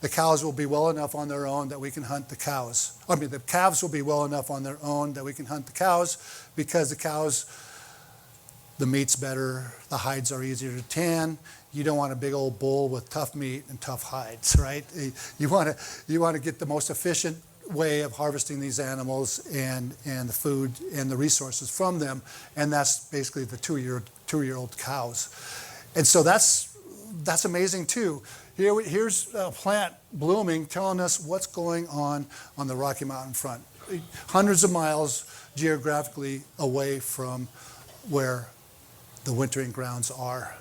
the cows will be well enough on their own that we can hunt the cows. The calves will be well enough on their own that we can hunt the cows, because the cows, the meat's better, the hides are easier to tan. You don't want a big old bull with tough meat and tough hides, right? You want to get the most efficient way of harvesting these animals and the food and the resources from them, and that's basically the two-year-old cows. And so that's amazing too. Here's a plant blooming, telling us what's going on the Rocky Mountain front, hundreds of miles geographically away from where the wintering grounds are.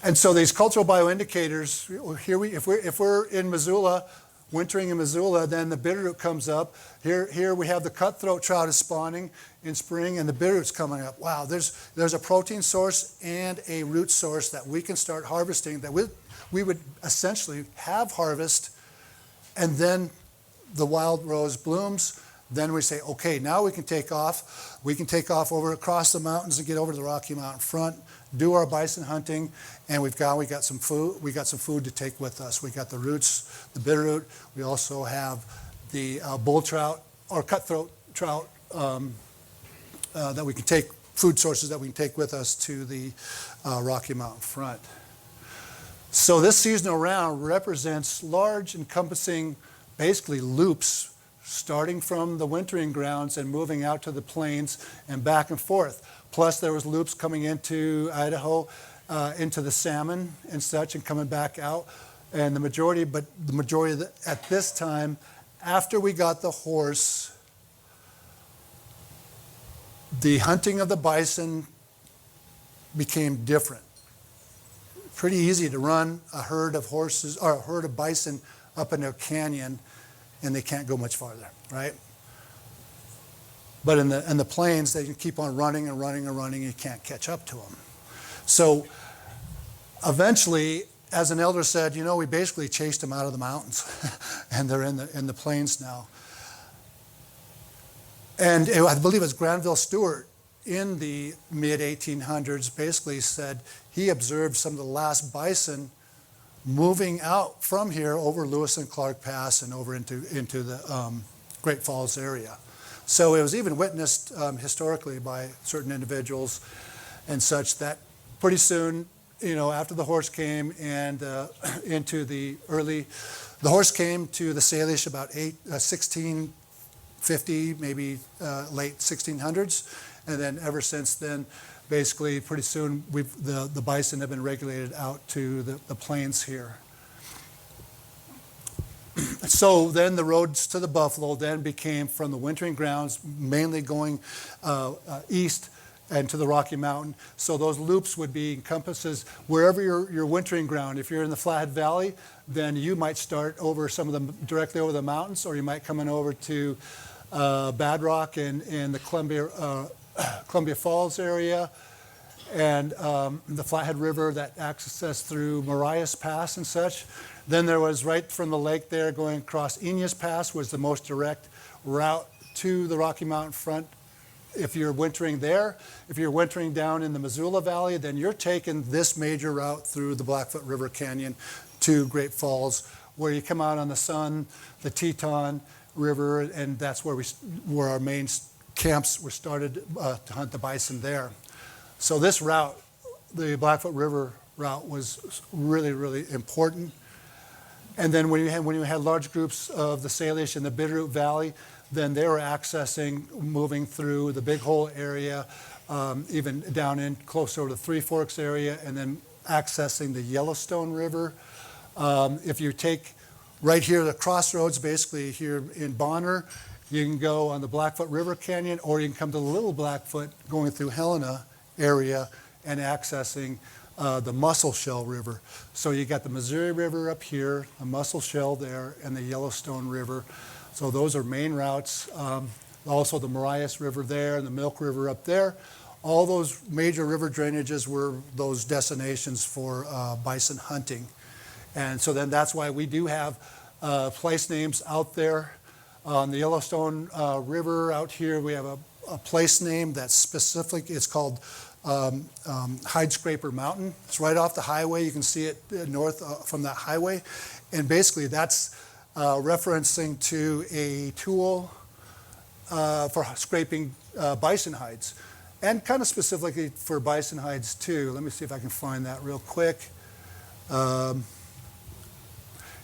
And so these cultural bioindicators, if we're in Missoula, wintering in Missoula, then the bitterroot comes up. Here we have the cutthroat trout is spawning in spring, and the bitterroot's coming up. Wow, there's a protein source and a root source that we can start harvesting that we would essentially have harvest, and then the wild rose blooms. Then we say, okay, now we can take off. We can take off over across the mountains and get over to the Rocky Mountain front, do our bison hunting, and we got some food. We got some food to take with us. We got the roots, the bitterroot. We also have the bull trout or cutthroat trout that we can take, food sources that we can take with us to the Rocky Mountain front. So this seasonal round represents large, encompassing, basically loops, starting from the wintering grounds and moving out to the plains and back and forth. Plus there was loops coming into Idaho, into the salmon and such, and coming back out. And the majority at this time, after we got the horse, the hunting of the bison became different. Pretty easy to run a herd of horses or a herd of bison up in a canyon, and they can't go much farther, right? But in the plains, they can keep on running and running and running, and you can't catch up to them. So eventually, as an elder said, you know, we basically chased them out of the mountains, and they're in the plains now. And I believe it was Granville Stewart in the mid-1800s basically said he observed some of the last bison moving out from here over Lewis and Clark Pass and over into the Great Falls area. So it was even witnessed historically by certain individuals and such that pretty soon, you know, after the horse came and into the horse came to the Salish about 1650, maybe late 1600s, and then ever since then, basically, pretty soon, the bison have been regulated out to the plains here. So then the roads to the buffalo then became from the wintering grounds, mainly going east and to the Rocky Mountain. So those loops would be encompasses wherever your wintering ground. If you're in the Flathead Valley, then you might start over some of them directly over the mountains, or you might come in over to Bad Rock and the Columbia Falls area, and the Flathead River that accessed through Marias Pass and such. Then there was right from the lake there going across Enyas Pass was the most direct route to the Rocky Mountain front. If you're wintering there, if you're wintering down in the Missoula Valley, then you're taking this major route through the Blackfoot River Canyon to Great Falls, where you come out on the Sun, the Teton River, and that's where our main camps were started to hunt the bison there. So this route, the Blackfoot River route, was really, really important. And then when you had large groups of the Salish in the Bitterroot Valley, then they were accessing, moving through the Big Hole area, even down in closer to the Three Forks area, and then accessing the Yellowstone River. If you take right here, the crossroads, basically here in Bonner, you can go on the Blackfoot River Canyon, or you can come to the Little Blackfoot going through Helena area and accessing the Musselshell River. So you got the Missouri River up here, the Musselshell there, and the Yellowstone River. So those are main routes. Also the Marias River there and the Milk River up there. All those major river drainages were those destinations for bison hunting. And so then that's why we do have place names out there. On the Yellowstone River out here, we have a place name that's specific. It's called Hide Scraper Mountain. It's right off the highway. You can see it north from that highway. And basically that's referencing to a tool for scraping bison hides, and kind of specifically for bison hides too. Let me see if I can find that real quick.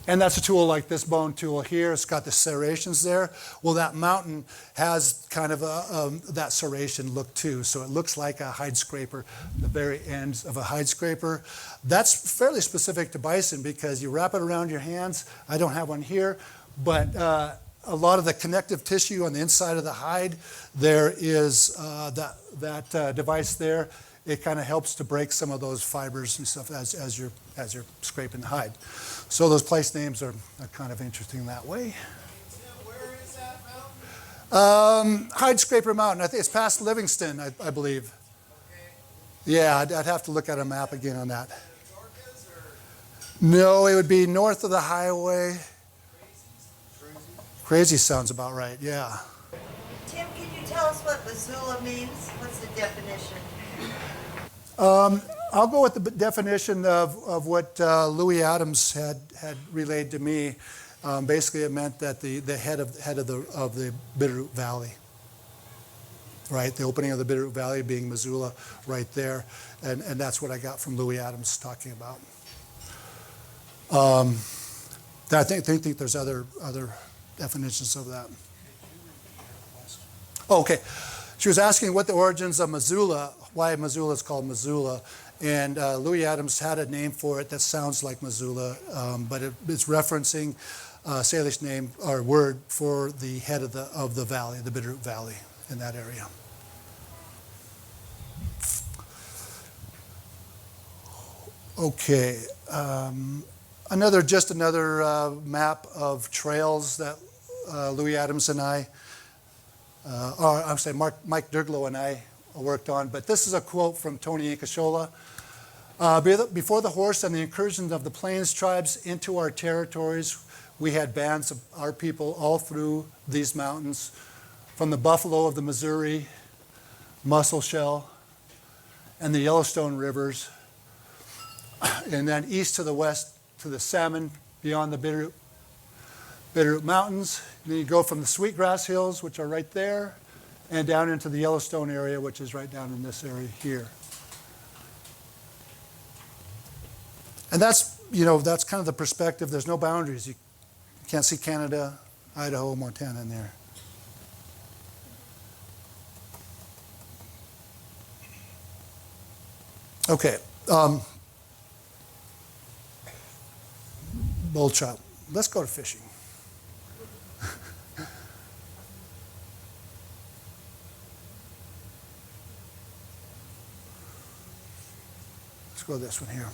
And that's a tool like this bone tool here. It's got the serrations there. Well, that mountain has kind of that serration look too. So it looks like a hide scraper, the very ends of a hide scraper. That's fairly specific to bison because you wrap it around your hands. I don't have one here, but a lot of the connective tissue on the inside of the hide, there is that device there it kind of helps to break some of those fibers and stuff as you're scraping the hide. So those place names are kind of interesting that way. Where is that mountain? Hide Scraper Mountain. I think it's past Livingston, I believe. Yeah, I'd have to look at a map again on that. No, it would be north of the highway. Crazy sounds about right, yeah. Tim, can you tell us what Missoula means? What's the definition? I'll go with the definition of what Louis Adams had relayed to me. Basically, it meant that the head of the Bitterroot Valley, right? The opening of the Bitterroot Valley being Missoula, right there, and that's what I got from Louis Adams talking about. I think there's other definitions of that. Okay, she was asking what the origins of Missoula, why Missoula is called Missoula. And Louis Adams had a name for it that sounds like Missoula, but it's referencing Salish name or word for the head of the valley, the Bitterroot Valley in that area. Okay, another map of trails that Louis Adams and I, Mike Durglow and I worked on. But this is a quote from Tony Incashola. Before the horse and the incursions of the Plains tribes into our territories, we had bands of our people all through these mountains, from the buffalo of the Missouri, Musselshell, and the Yellowstone rivers, and then east to the west to the Salmon beyond the Bitterroot Mountains. And then you go from the Sweetgrass Hills, which are right there, and down into the Yellowstone area, which is right down in this area here. And that's kind of the perspective. There's no boundaries. You can't see Canada, Idaho, Montana in there. Okay. Bull trout. Let's go to fishing. Let's go this one here.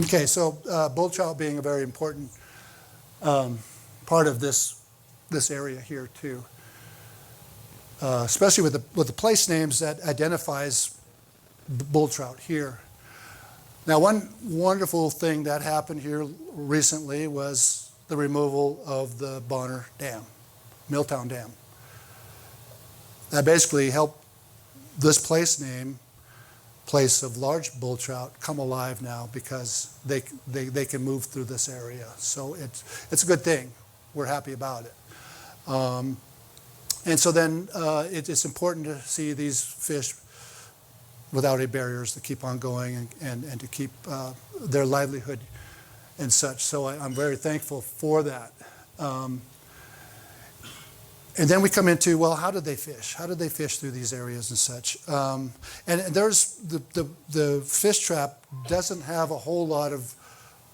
Okay, so bull trout being a very important part of this area here too, especially with the place names that identifies bull trout here. Now, one wonderful thing that happened here recently was the removal of the Bonner Dam, Milltown Dam. That basically helped this place of large bull trout come alive now because they can move through this area. So it's a good thing. We're happy about it. And so then it's important to see these fish without any barriers to keep on going and to keep their livelihood and such. So I'm very thankful for that. And then we come into, well, how did they fish? How did they fish through these areas and such? And there's the fish trap doesn't have a whole lot of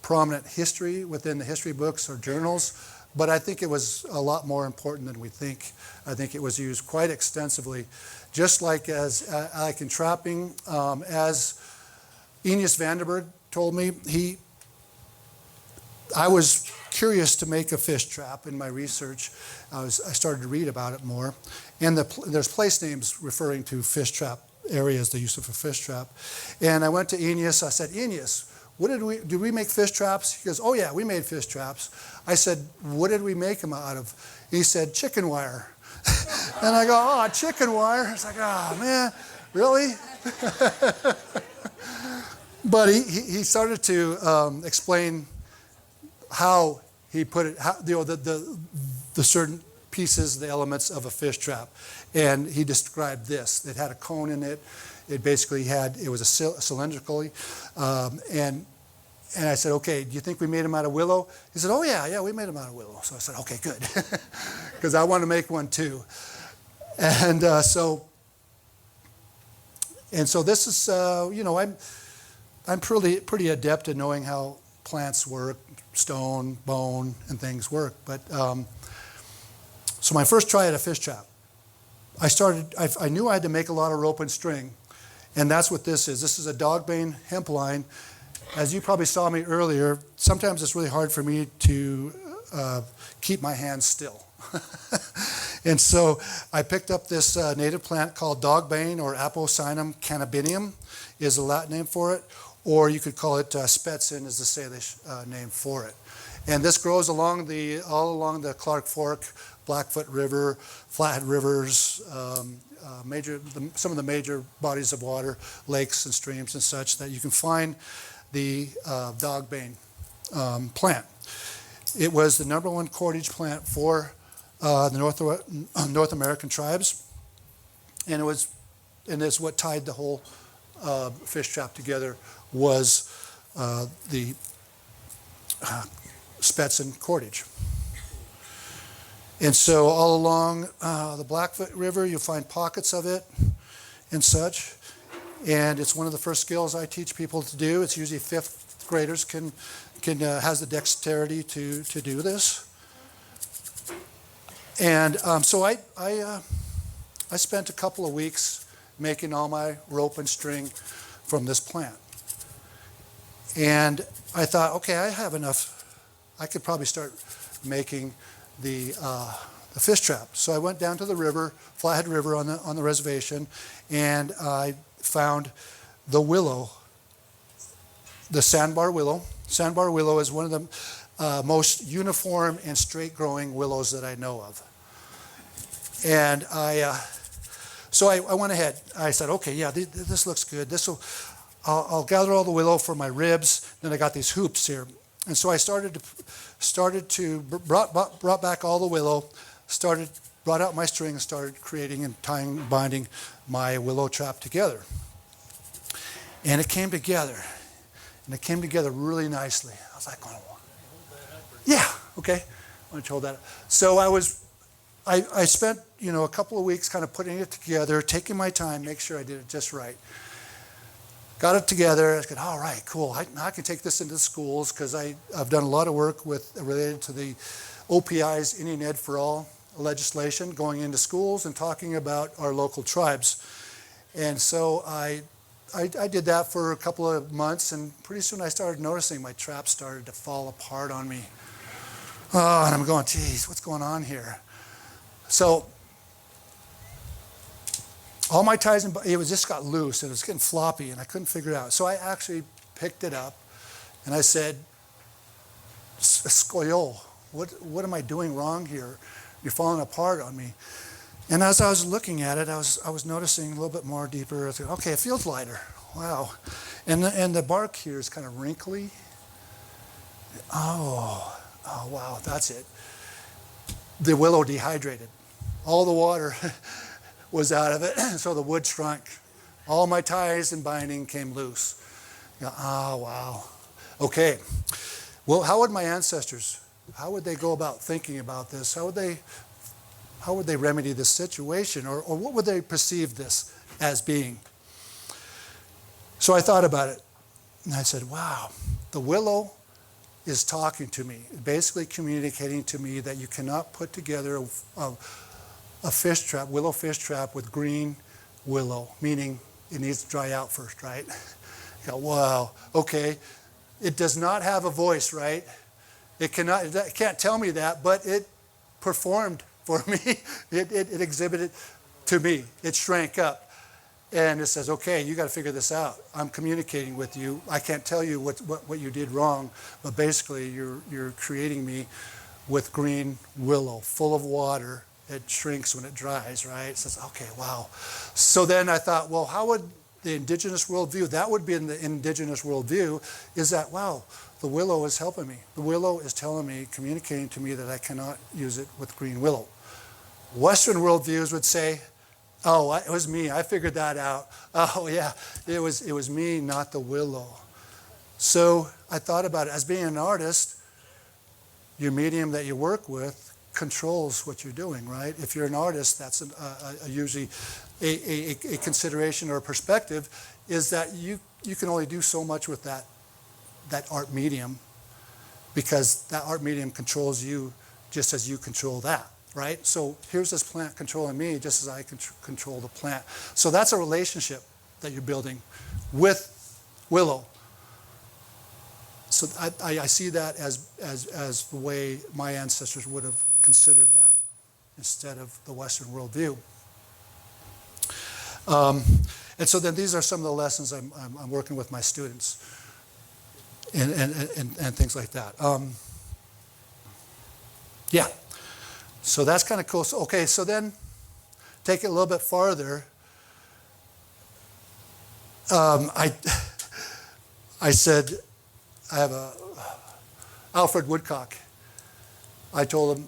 prominent history within the history books or journals, but I think it was a lot more important than we think. I think it was used quite extensively, just like in trapping. As Eneas Vandenberg told me, I was curious to make a fish trap in my research. I started to read about it more, and there's place names referring to fish trap areas, the use of a fish trap. And I went to Eneas. I said, Eneas, did we make fish traps? He goes, oh yeah, we made fish traps. I said, what did we make them out of? He said, chicken wire. And I go, oh, chicken wire. It's like, oh man, really? But he started to explain how he put it, the certain pieces, the elements of a fish trap. And he described this. It had a cone in it. It basically it was a cylindrical. And I said, okay, do you think we made them out of willow? He said, oh yeah, we made them out of willow. So I said, okay, good. Because I want to make one too. And so this is, I'm pretty adept at knowing how plants work, stone, bone, and things work. But so my first try at a fish trap, I knew I had to make a lot of rope and string. And that's what this is. This is a dogbane hemp line. As you probably saw me earlier, sometimes it's really hard for me to keep my hands still. And so I picked up this native plant called dogbane, or Apocynon cannabinium is the Latin name for it, or you could call it Spätzle is the Salish name for it. And this grows all along the Clark Fork, Blackfoot River, Flathead Rivers, some of the major bodies of water, lakes and streams and such, that you can find the dogbane plant. It was the #1 cordage plant for the North American tribes, and it's what tied the whole fish trap together was the Spätzle cordage. And so all along the Blackfoot River, you'll find pockets of it and such. And it's one of the first skills I teach people to do. It's usually fifth graders has the dexterity to do this. And so I spent a couple of weeks making all my rope and string from this plant. And I thought, okay, I have enough. I could probably start making the fish trap. So I went down to the river, Flathead River on the reservation, and I found the willow, the sandbar willow. Sandbar willow is one of the most uniform and straight growing willows that I know of. And so I went ahead. I said, okay, yeah, this looks good. I'll gather all the willow for my ribs. Then I got these hoops here. And so I brought back all the willow, brought out my string and started creating and binding my willow trap together. And it came together. And it came together really nicely. I was like, oh, yeah, okay. Why don't you hold that up? So I spent, a couple of weeks kind of putting it together, taking my time, make sure I did it just right. Got it together. I said, all right, cool. Now I can take this into the schools because I've done a lot of work related to the OPI's Indian Ed for All legislation, going into schools and talking about our local tribes. And so I did that for a couple of months, and pretty soon I started noticing my trap started to fall apart on me. Oh, and I'm going, geez, what's going on here? So all my ties, it just got loose, and it was getting floppy, and I couldn't figure it out. So I actually picked it up, and I said, Skoyol, what am I doing wrong here? You're falling apart on me. And as I was looking at it, I was noticing a little bit more deeper. I said, okay, it feels lighter. Wow. And the bark here is kind of wrinkly. Oh, wow, that's it. The willow dehydrated. All the water was out of it, so the wood shrunk. All my ties and binding came loose. Oh, wow. Okay. Well, how would my ancestors, how would they go about thinking about this? How would they remedy this situation? Or what would they perceive this as being? So I thought about it, and I said, wow, the willow is talking to me, basically communicating to me that you cannot put together a fish trap, willow fish trap with green willow, meaning it needs to dry out first, right? You go, wow, okay. It does not have a voice, right? It can't tell me that, but it performed for me. It exhibited to me. It shrank up. And it says, okay, you got to figure this out. I'm communicating with you. I can't tell you what you did wrong, but basically you're creating me with green willow, full of water. It shrinks when it dries, right? It says, okay, wow. So then I thought, well, how would the indigenous worldview, that would be in the indigenous worldview, is that, wow, the willow is helping me. The willow is telling me, communicating to me that I cannot use it with green willow. Western worldviews would say, oh, it was me. I figured that out. Oh, yeah, it was me, not the willow. So I thought about it. As being an artist, your medium that you work with controls what you're doing, right? If you're an artist, that's usually a consideration or a perspective, is that you can only do so much with that art medium, because that art medium controls you just as you control that. Right? So here's this plant controlling me just as I control the plant. So that's a relationship that you're building with willow. So I see that as the way my ancestors would have considered that instead of the Western worldview. And so then these are some of the lessons I'm working with my students and things like that. Yeah, so that's kind of cool. So, okay, so then take it a little bit farther. I said, I have Alfred Woodcock. I told him,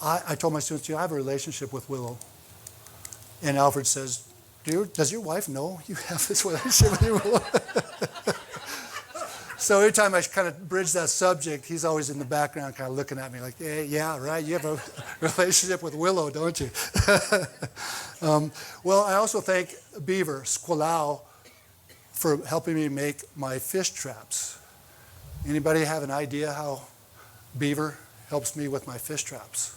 I told my students, I have a relationship with willow. And Alfred says, does your wife know you have this relationship with your willow? So every time I kind of bridge that subject, he's always in the background kind of looking at me like, yeah, right, you have a relationship with willow, don't you? Well, I also thank Beaver, Squalau, for helping me make my fish traps. Anybody have an idea how Beaver helps me with my fish traps?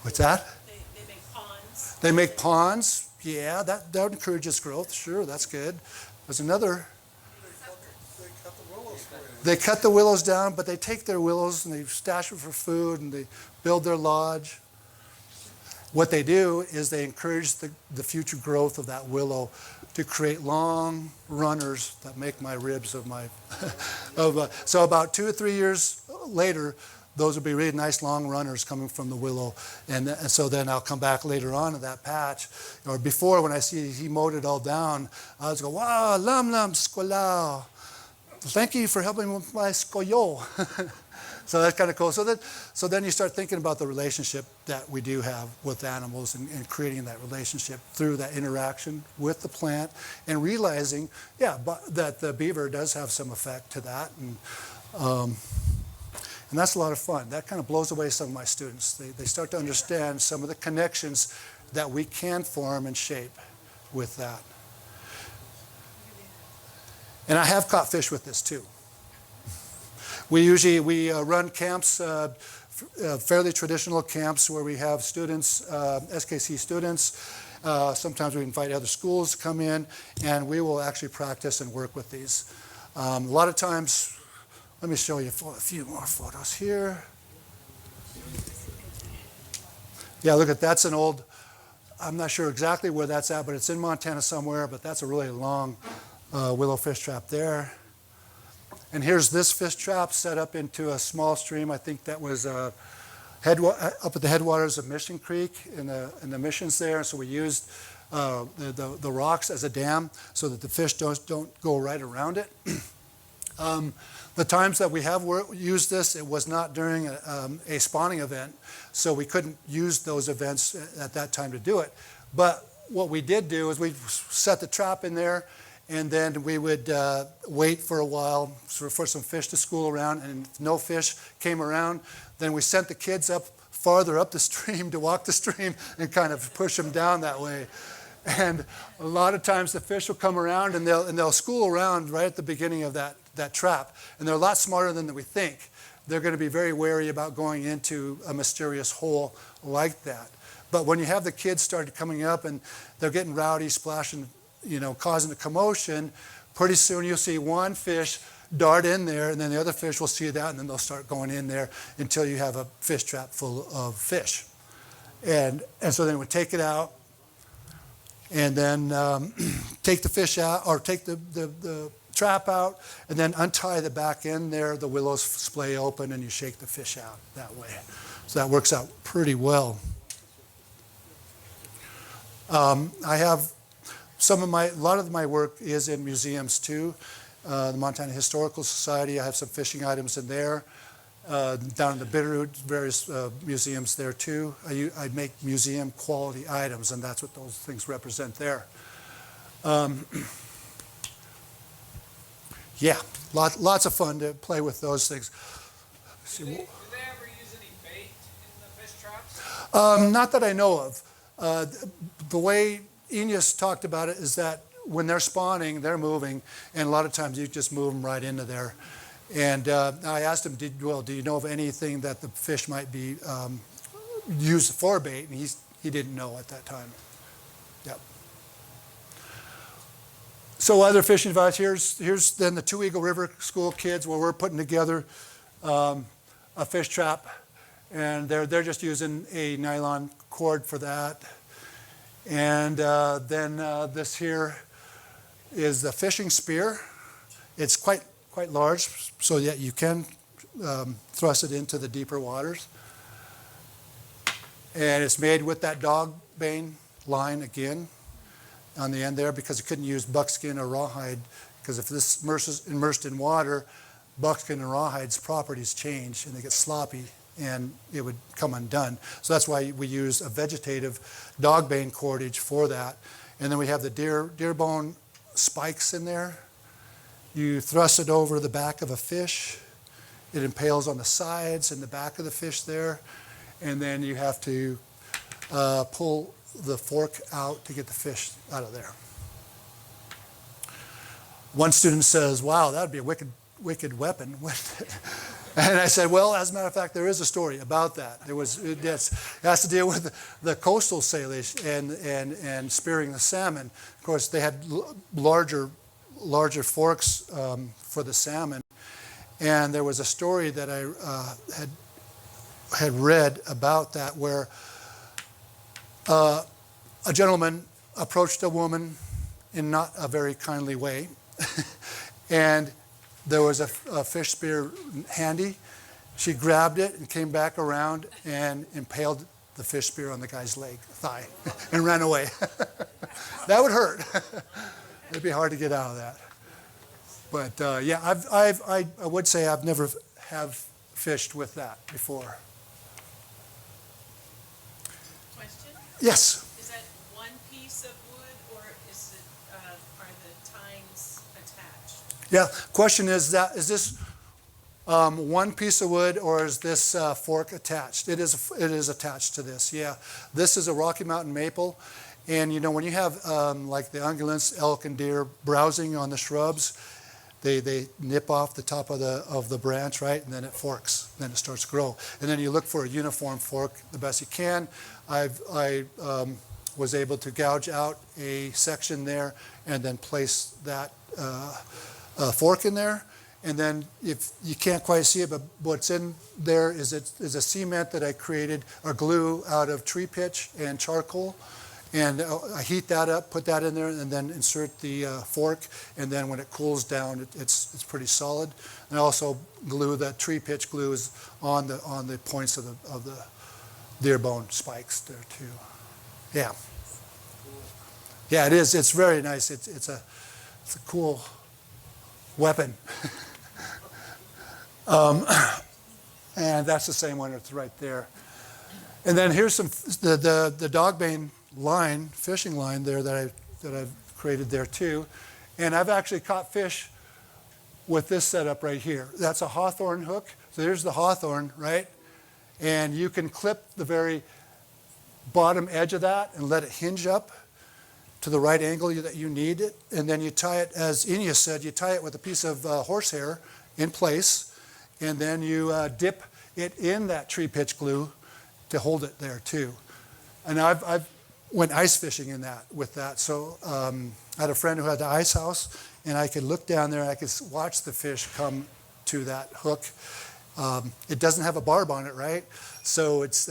What's that? They make ponds. They make ponds. Yeah, that encourages growth. Sure, that's good. There's another. They cut the willows down, but they take their willows and they stash them for food and they build their lodge. What they do is they encourage the future growth of that willow to create long runners that make my ribs of my. So about 2 or 3 years later, those will be really nice long runners coming from the willow. And so then I'll come back later on to that patch. Or before, when I see he mowed it all down, I was go, wow, lam lam skolao. Thank you for helping with my skoyo. So that's kind of cool. So then you start thinking about the relationship that we do have with animals and creating that relationship through that interaction with the plant and realizing, that the beaver does have some effect to that. And that's a lot of fun. That kind of blows away some of my students. They start to understand some of the connections that we can form and shape with that. And I have caught fish with this too. We run camps, fairly traditional camps where we have students, SKC students. Sometimes we invite other schools to come in, and we will actually practice and work with these. A lot of times, let me show you a few more photos here. Yeah, look at that's an old, I'm not sure exactly where that's at, but it's in Montana somewhere, but that's a really long willow fish trap there. And here's this fish trap set up into a small stream. I think that was up at the headwaters of Mission Creek in the missions there. So we used the rocks as a dam so that the fish don't go right around it. The times that we have used this, it was not during a spawning event, so we couldn't use those events at that time to do it. But what we did do is we set the trap in there, and then we would wait for a while for some fish to school around, and if no fish came around, then we sent the kids up farther up the stream to walk the stream and kind of push them down that way. And a lot of times the fish will come around and they'll school around right at the beginning of that trap. And they're a lot smarter than we think. They're going to be very wary about going into a mysterious hole like that. But when you have the kids start coming up and they're getting rowdy, splashing, causing a commotion, pretty soon you'll see one fish dart in there, and then the other fish will see that, and then they'll start going in there until you have a fish trap full of fish. And so then we take it out, and then take the fish out, or take the trap out, and then untie the back end there. The willows splay open, and you shake the fish out that way. So that works out pretty well. I have a lot of my work is in museums too. The Montana Historical Society, I have some fishing items in there. Down in the Bitterroot, various museums there too. I make museum quality items, and that's what those things represent there. Yeah, lots of fun to play with those things. Do they ever use any bait in the fish traps? Not that I know of. The way Enos talked about it is that when they're spawning, they're moving, and a lot of times you just move them right into there. And I asked him, do you know of anything that the fish might be used for bait? And he didn't know at that time. Yep. So other fishing advice, here's then the Two Eagle River School kids where we're putting together a fish trap, and they're just using a nylon cord for that. And then this here is the fishing spear. It's quite large, so that you can thrust it into the deeper waters. And it's made with that dog bane line again on the end there, because you couldn't use buckskin or rawhide, because if this immersed in water, buckskin and rawhide's properties change and they get sloppy and it would come undone. So that's why we use a vegetative dog bane cordage for that. And then we have the deer bone spikes in there. You thrust it over the back of a fish. It impales on the sides and the back of the fish there. And then you have to pull the fork out to get the fish out of there. One student says, "Wow, that would be a wicked weapon." And I said, well, as a matter of fact, there is a story about that. It has to deal with the coastal Salish and spearing the salmon. Of course, they had larger forks for the salmon. And there was a story that I had read about that, where a gentleman approached a woman in not a very kindly way, and there was a fish spear handy. She grabbed it and came back around and impaled the fish spear on the guy's thigh, and ran away. That would hurt. It'd be hard to get out of that. But yeah, I would say I've never have fished with that before. Question? Yes. Is that one piece of wood, or is it, are the tines attached? Yeah. Question is this one piece of wood, or is this fork attached? It is attached to this. Yeah. This is a Rocky Mountain maple, and you know when you have like the ungulates, elk, and deer browsing on the shrubs, they nip off the top of the branch, right, and then it forks. Then it starts to grow, and then you look for a uniform fork the best you can. I was able to gouge out a section there, and then place that fork in there. And then, if you can't quite see it, but what's in there is a cement that I created, or glue out of tree pitch and charcoal. And I heat that up, put that in there, and then insert the fork. And then when it cools down, it's pretty solid. And I also glue that tree pitch glue is on the points of the deer bone spikes there too. Yeah. Yeah, it is. It's very nice. It's a cool weapon. And that's the same one that's right there. And then here's the dog bane line, fishing line there that I've created there too. And I've actually caught fish with this setup right here. That's a hawthorn hook. So there's the hawthorn, right? And you can clip the very bottom edge of that and let it hinge up to the right angle that you need it. And then you tie it, as Enya said, you tie it with a piece of horsehair in place. And then you dip it in that tree pitch glue to hold it there too. And I've went ice fishing with that. So I had a friend who had the ice house, and I could look down there and I could watch the fish come to that hook. It doesn't have a barb on it, right? So it's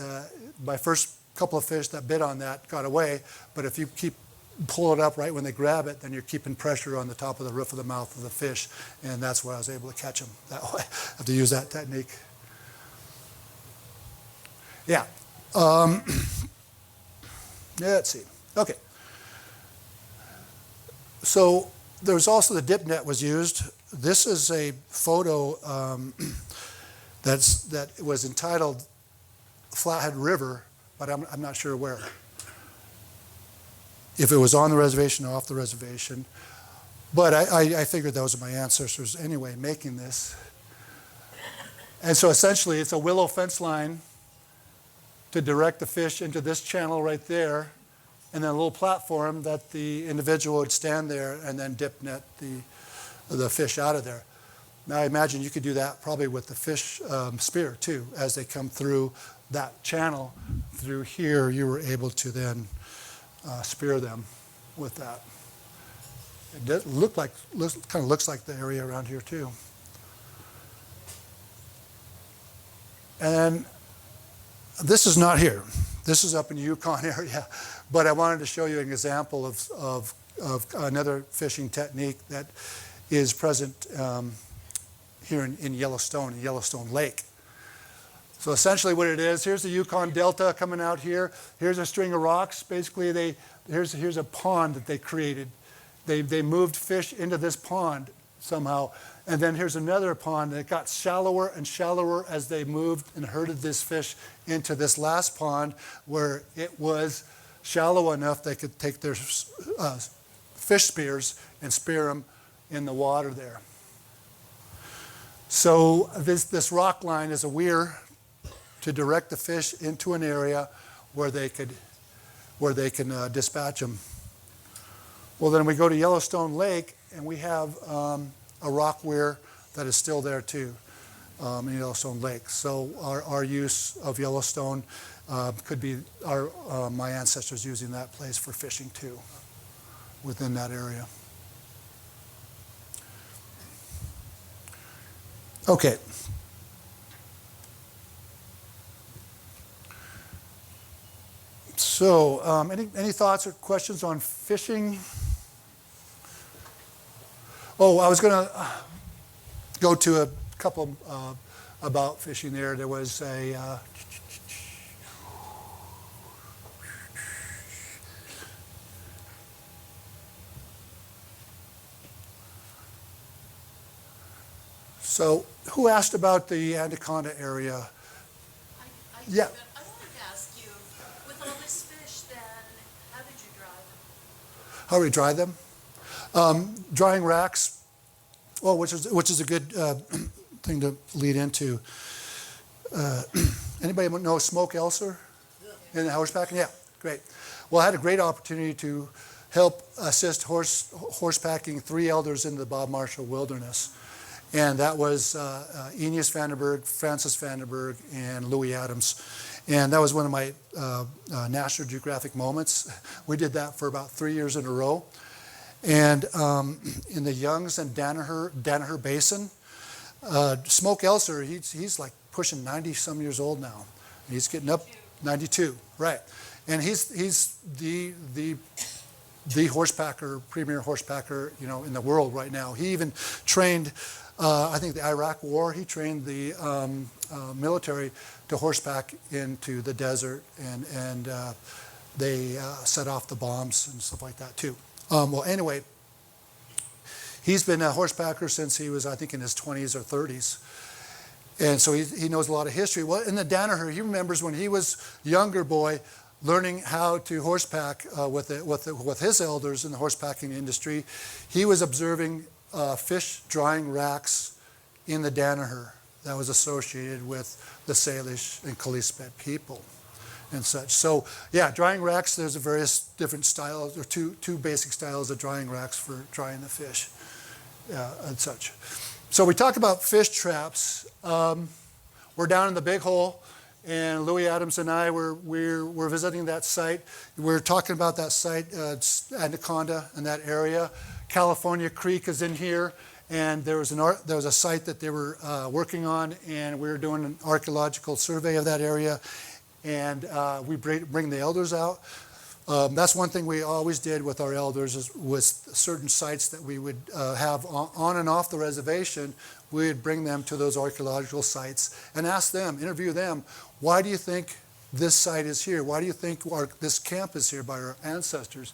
my first couple of fish that bit on that got away. But if you pull it up right when they grab it, then you're keeping pressure on the top of the roof of the mouth of the fish, and that's where I was able to catch them that way. I have to use that technique. Yeah. Let's see. Okay. So there's also the dip net was used. This is a photo that was entitled Flathead River, but I'm not sure where. If it was on the reservation or off the reservation. But I figured those are my ancestors anyway making this. And so essentially it's a willow fence line to direct the fish into this channel right there, and then a little platform that the individual would stand there and then dip net the fish out of there. Now I imagine you could do that probably with the fish spear too. As they come through that channel through here, you were able to then spear them with that. It does kind of looks like the area around here too. And this is not here. This is up in the Yukon area. But I wanted to show you an example of another fishing technique that is present here in Yellowstone Lake. So essentially what it is, here's the Yukon Delta coming out here. Here's a string of rocks. Basically, here's a pond that they created. They moved fish into this pond somehow. And then here's another pond that got shallower and shallower as they moved and herded this fish into this last pond where it was shallow enough they could take their fish spears and spear them in the water there. So this rock line is a weir to direct the fish into an area where they can dispatch them. Well, then we go to Yellowstone Lake and we have a rock weir that is still there too in Yellowstone Lake. So our use of Yellowstone could be my ancestors using that place for fishing too within that area. Okay. So any thoughts or questions on fishing? Oh, I was going to go to a couple about fishing there. There was a so who asked about the Anaconda area? Yeah. I wanted to ask you, with all this fish, then how did you dry them? How do we dry them? Drying racks, well, which is a good thing to lead into. Anybody know Smoke Elser in the horsepacking? Yeah, great. Well, I had a great opportunity to help assist horsepacking 3 elders into the Bob Marshall Wilderness. And that was Eneas Vandenberg, Francis Vandenberg, and Louis Adams. And that was one of my National Geographic moments. We did that for about 3 years in a row. And in the Youngs and Danaher Basin, Smoke Elser, he's like pushing 90-some years old now. He's getting up 92, right? And he's the horsepacker, premier horsepacker, in the world right now. He even trained, I think the Iraq War, he trained the military to horseback into the desert, and they set off the bombs and stuff like that too. Well, anyway, he's been a horsepacker since he was, I think, in his 20s or 30s. And so he knows a lot of history. Well, in the Danaher, he remembers when he was a younger boy learning how to horsepack with his elders in the horsepacking industry. He was observing fish drying racks in the Danaher that was associated with the Salish and Kalispet people and such. So yeah, drying racks, there's a various different styles, or two basic styles of drying racks for drying the fish and such. So we talk about fish traps. We're down in the Big Hole, and Louis Adams and I we're visiting that site. We're talking about that site, it's Anaconda in that area. California Creek is in here, and there was a site that they were working on, and we were doing an archaeological survey of that area, and we bring the elders out. That's one thing we always did with our elders was certain sites that we would have on and off the reservation. We would bring them to those archaeological sites and ask them, interview them, why do you think this site is here? Why do you think this camp is here by our ancestors?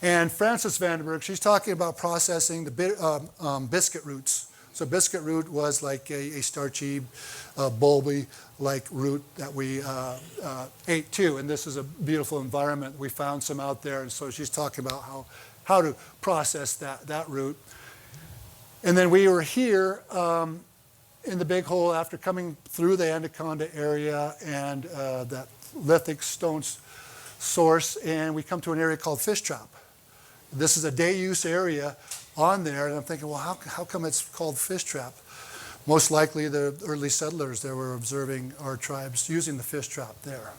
And Frances Vandenberg, she's talking about processing the biscuit roots. So biscuit root was like a starchy, bulby-like root that we ate too. And this is a beautiful environment. We found some out there, and so she's talking about how to process that root. And then we were here in the Big Hole after coming through the Anaconda area and that lithic stone source, and we come to an area called Fish Trap. This is a day-use area on there, and I'm thinking, well, how come it's called Fish Trap? Most likely the early settlers that were observing our tribes using the fish trap there.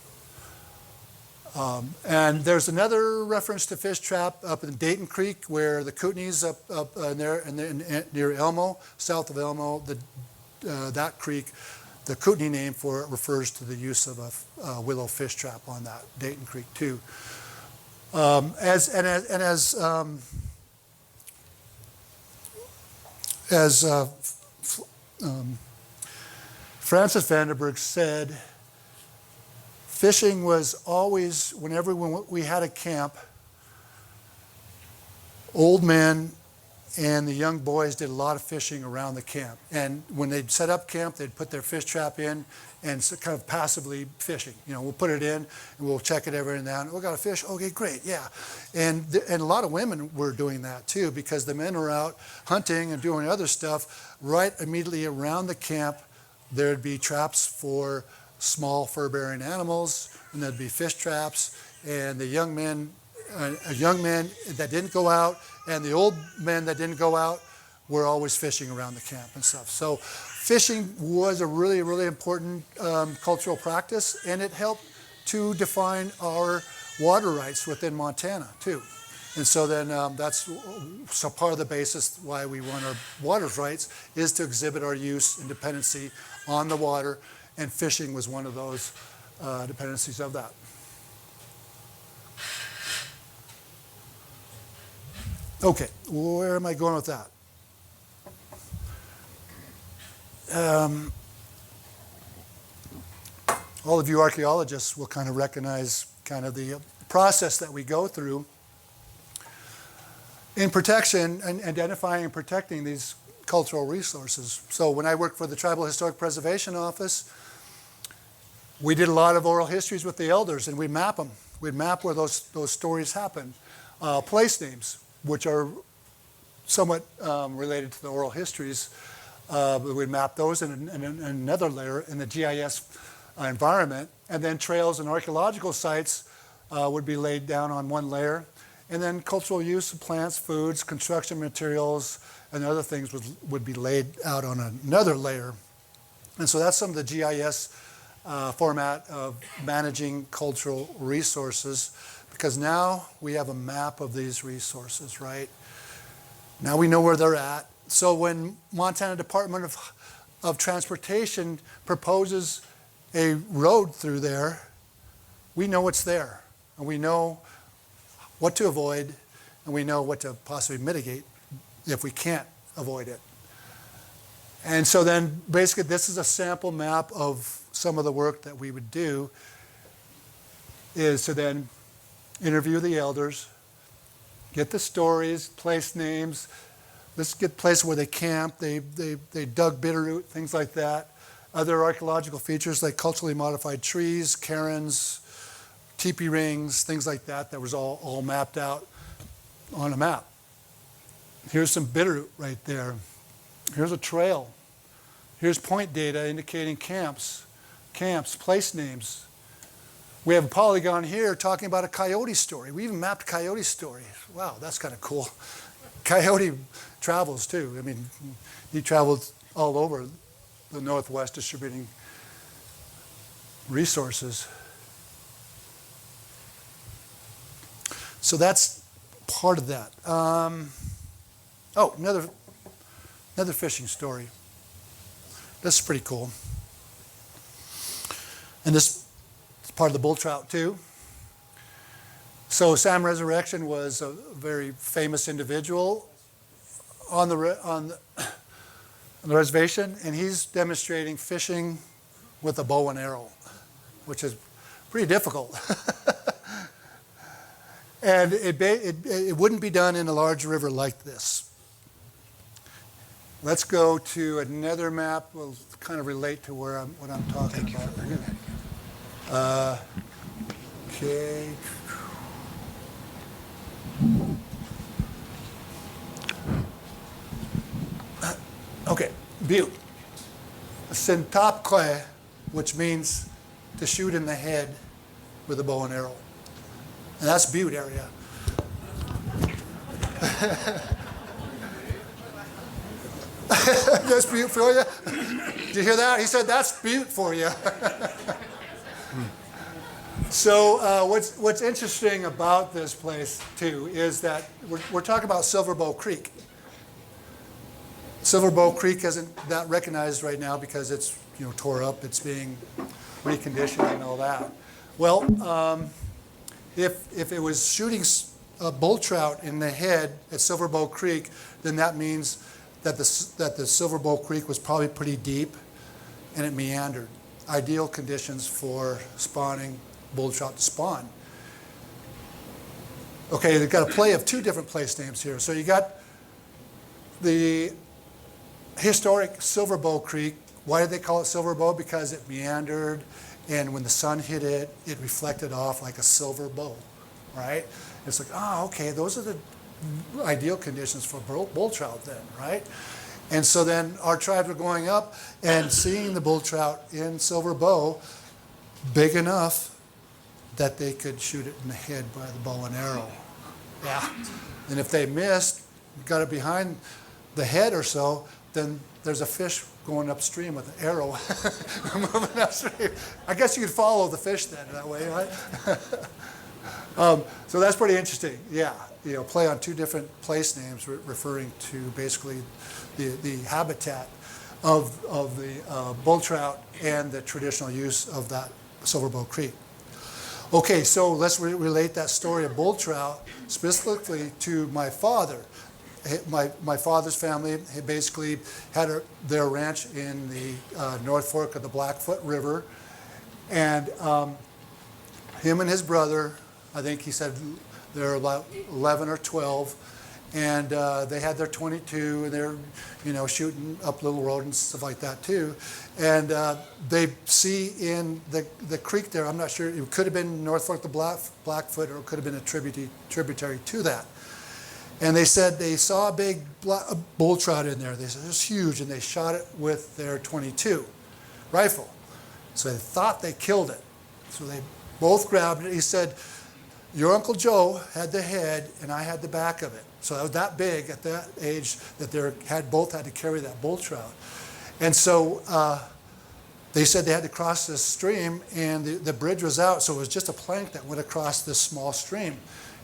And there's another reference to fish trap up in Dayton Creek where the Kootenays up there and near Elmo, south of Elmo, that creek, the Kootenai name for it refers to the use of a willow fish trap on that Dayton Creek too. As Francis Vanderburg said, fishing was always, whenever we had a camp, old men and the young boys did a lot of fishing around the camp. And when they'd set up camp, they'd put their fish trap in and so kind of passively fishing. You know, we'll put it in and we'll check it every now and then. We got a fish? Okay, great, yeah. And a lot of women were doing that too, because the men were out hunting and doing other stuff. Right immediately around the camp, there'd be traps for small fur-bearing animals, and there'd be fish traps, and the young men that didn't go out and the old men that didn't go out were always fishing around the camp and stuff. So fishing was a really, really important cultural practice, and it helped to define our water rights within Montana too. And so then that's so part of the basis why we want our water rights is to exhibit our use and dependency on the water, and fishing was one of those dependencies of that. Okay, where am I going with that? All of you archaeologists will kind of recognize kind of the process that we go through in protection and identifying and protecting these cultural resources. So when I worked for the Tribal Historic Preservation Office, we did a lot of oral histories with the elders, and we'd map them. We'd map where those stories happened. Place names, which are somewhat related to the oral histories, we'd map those in another layer in the GIS environment, and then trails and archaeological sites would be laid down on one layer, and then cultural use of plants, foods, construction materials, and other things would be laid out on another layer. And so that's some of the GIS format of managing cultural resources, because now we have a map of these resources, right? Now we know where they're at. So when Montana Department of Transportation proposes a road through there, we know it's there, and we know what to avoid, and we know what to possibly mitigate if we can't avoid it. And so then basically this is a sample map of some of the work that we would do, is to then interview the elders, get the stories, place names. Let's get places where they camped, they dug bitterroot, things like that. Other archaeological features like culturally modified trees, cairns, teepee rings, things like that, that was all mapped out on a map. Here's some bitterroot right there. Here's a trail. Here's point data indicating camps, place names. We have a polygon here talking about a coyote story. We even mapped coyote story. Wow, that's kind of cool. Coyote travels too. I mean, he traveled all over the Northwest distributing resources. So that's part of that. Another fishing story. This is pretty cool. And this is part of the bull trout too. So Sam Resurrection was a very famous individual on the reservation, and he's demonstrating fishing with a bow and arrow, which is pretty difficult. And it wouldn't be done in a large river like this. Let's go to another map. We'll kind of relate to what I'm talking about. Okay. Okay, Butte. Sentapque, which means to shoot in the head with a bow and arrow. And that's Butte area. That's Butte for you? Did you hear that? He said, that's Butte for you. So what's interesting about this place too is that we're talking about Silver Bow Creek. Silver Bow Creek isn't that recognized right now because it's tore up, it's being reconditioned and all that. Well, if it was shooting a bull trout in the head at Silver Bow Creek, then that means that the Silver Bow Creek was probably pretty deep and it meandered. Ideal conditions for spawning bull trout to spawn. Okay, they've got a play of two different place names here. So you got the historic Silver Bow Creek. Why did they call it Silver Bow? Because it meandered, and when the sun hit it, it reflected off like a silver bow, right? It's like, oh, okay, those are the ideal conditions for bull trout then, right? And so then our tribes were going up and seeing the bull trout in Silver Bow big enough that they could shoot it in the head by the bow and arrow. Yeah. And if they missed, got it behind the head or so, then there's a fish going upstream with an arrow moving upstream. I guess you could follow the fish then that way, right? So that's pretty interesting. Yeah, play on two different place names referring to basically the habitat of the bull trout and the traditional use of that Silver Bow Creek. Okay, so let's relate that story of bull trout specifically to my father. My father's family basically had their ranch in the North Fork of the Blackfoot River, and him and his brother, I think he said they're about 11 or 12, and they had their .22, and they're shooting up little rodents, stuff like that too. And they see in the creek there, I'm not sure, it could have been North Fork of the Blackfoot, or it could have been a tributary to that. And they said they saw a big bull trout in there. They said it was huge, and they shot it with their .22 rifle. So they thought they killed it. So they both grabbed it. He said, your Uncle Joe had the head, and I had the back of it. So that was that big at that age that they both had to carry that bull trout. And so they said they had to cross this stream, and the bridge was out, so it was just a plank that went across this small stream.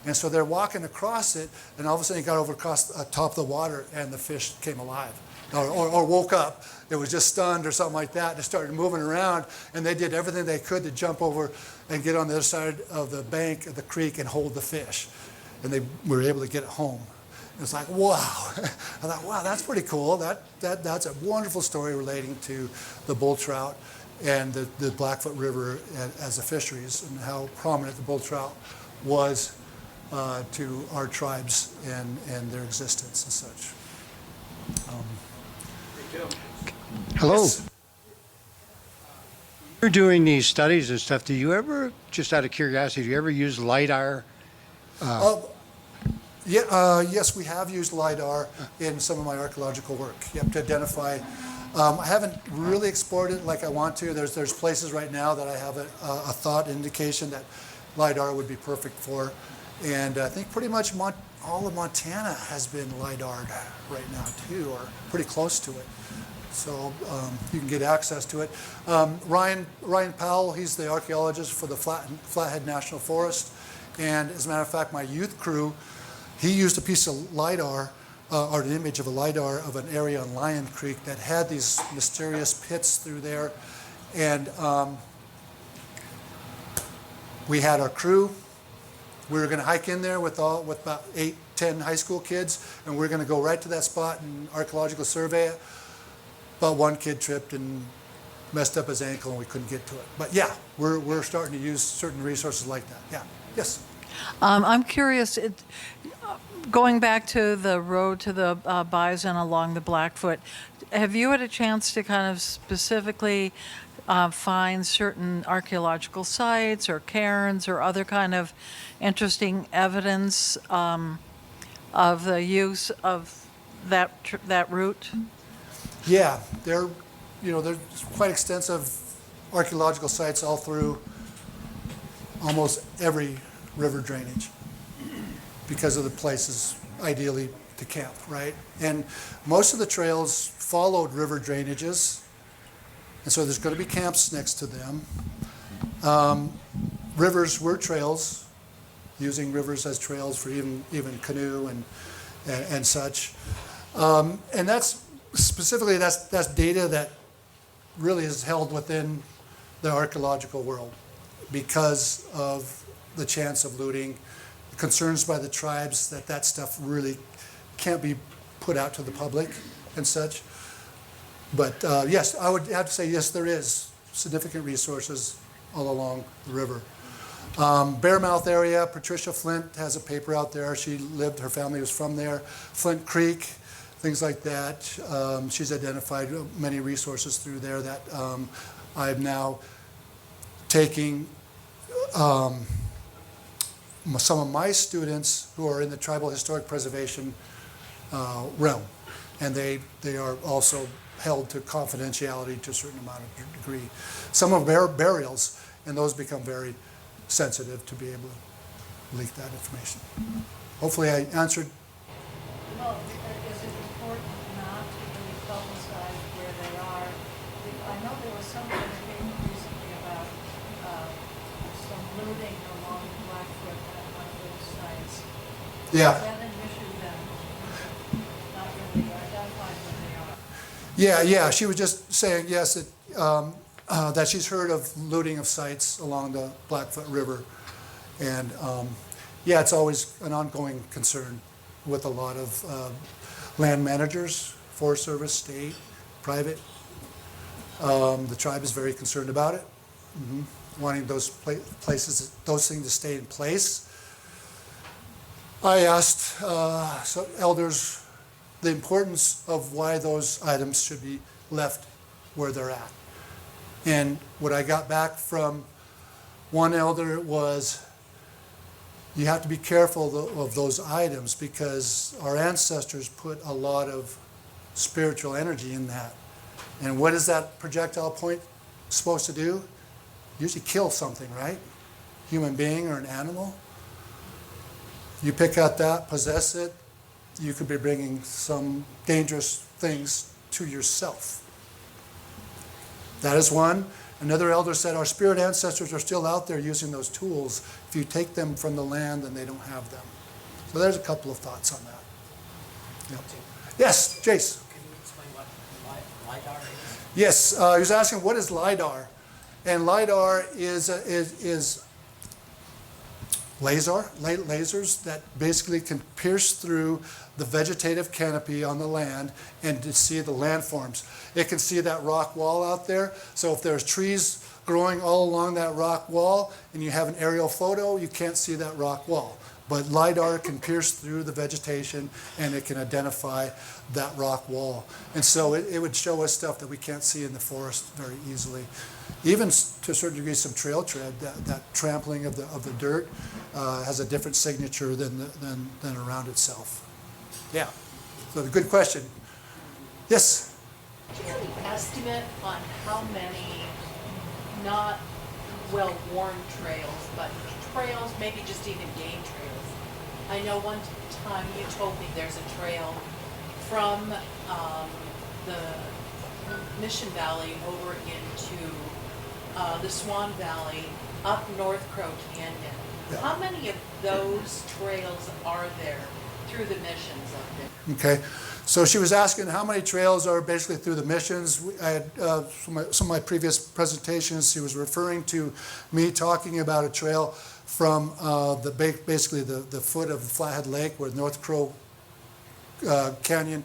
And so they're walking across it, and all of a sudden he got over across the top of the water, and the fish came alive, or woke up. It was just stunned or something like that, and it started moving around, and they did everything they could to jump over and get on the other side of the bank of the creek and hold the fish. And they were able to get it home. It's like, wow. I thought, wow, that's pretty cool. That's a wonderful story relating to the bull trout and the Blackfoot River as a fisheries, and how prominent the bull trout was to our tribes and their existence and such. Hello. Yes. You're doing these studies and stuff. Do you ever, just out of curiosity, do you ever use LiDAR? Yes, we have used LiDAR in some of my archaeological work. To identify. I haven't really explored it like I want to. There's places right now that I have a thought indication that LiDAR would be perfect for. And I think pretty much all of Montana has been LiDAR'd right now too, or pretty close to it. So you can get access to it. Ryan Powell, he's the archaeologist for the Flathead National Forest. And as a matter of fact, my youth crew, he used a piece of LiDAR, or an image of a LiDAR of an area on Lion Creek that had these mysterious pits through there. And we had our crew. We were going to hike in there with about 8, 10 high school kids, and we were going to go right to that spot and archaeological survey it. But one kid tripped and messed up his ankle, and we couldn't get to it. But yeah, we're starting to use certain resources like that. Yeah. Yes. I'm curious, going back to the road to the Bison along the Blackfoot, have you had a chance to kind of specifically find certain archaeological sites or cairns or other kind of interesting evidence of the use of that route? Yeah, there's quite extensive archaeological sites all through almost every river drainage because of the places ideally to camp, right? And most of the trails followed river drainages, and so there's going to be camps next to them. rivers were trails, using rivers as trails for even canoe and such. And that's specifically, that's data that really is held within the archaeological world because of the chance of looting, concerns by the tribes that stuff really can't be put out to the public and such. But yes, I would have to say yes, there is significant resources all along the river. Bearmouth area, Patricia Flint has a paper out there. She lived, her family was from there. Flint Creek, things like that. She's identified many resources through there that I'm now taking some of my students who are in the tribal historic preservation realm, and they are also held to confidentiality to a certain amount of degree. Some of burials, and those become very sensitive to be able to leak that information. Hopefully I answered. Well, is it important not to really publicize where they are? I know there was something that came recently about some looting along Blackfoot at one of those sites. Yeah. Is that an issue then? Not really identified where they are. Yeah, she was just saying, yes, that she's heard of looting of sites along the Blackfoot River. And yeah, it's always an ongoing concern with a lot of land managers, Forest Service, state, private. The tribe is very concerned about it, wanting those places, those things to stay in place. I asked some elders the importance of why those items should be left where they're at. And what I got back from one elder was, you have to be careful of those items because our ancestors put a lot of spiritual energy in that. And what is that projectile point supposed to do? Usually kill something, right? Human being or an animal. You pick out that, possess it, you could be bringing some dangerous things to yourself. That is one. Another elder said our spirit ancestors are still out there using those tools. If you take them from the land, then they don't have them. So there's a couple of thoughts on that. Yep. Yes, Jace. Can you explain what LiDAR is? Yes, he was asking what is LiDAR, and LiDAR is lasers that basically can pierce through the vegetative canopy on the land and to see the landforms. It can see that rock wall out there. So if there's trees growing all along that rock wall and you have an aerial photo, you can't see that rock wall. But LiDAR can pierce through the vegetation and it can identify that rock wall. And so it would show us stuff that we can't see in the forest very easily. Even to a certain degree, some trail tread, that trampling of the dirt has a different signature than around itself. Yeah, so good question. Yes? Do you have any estimate on how many not well-worn trails, but trails, maybe just even game trails? I know one time you told me there's a trail from the Mission Valley over into the Swan Valley up North Crow Canyon. Yeah. How many of those trails are there through the missions up there? Okay, so she was asking how many trails are basically through the missions. I had some of my previous presentations, she was referring to me talking about a trail from basically the foot of Flathead Lake where North Crow Canyon,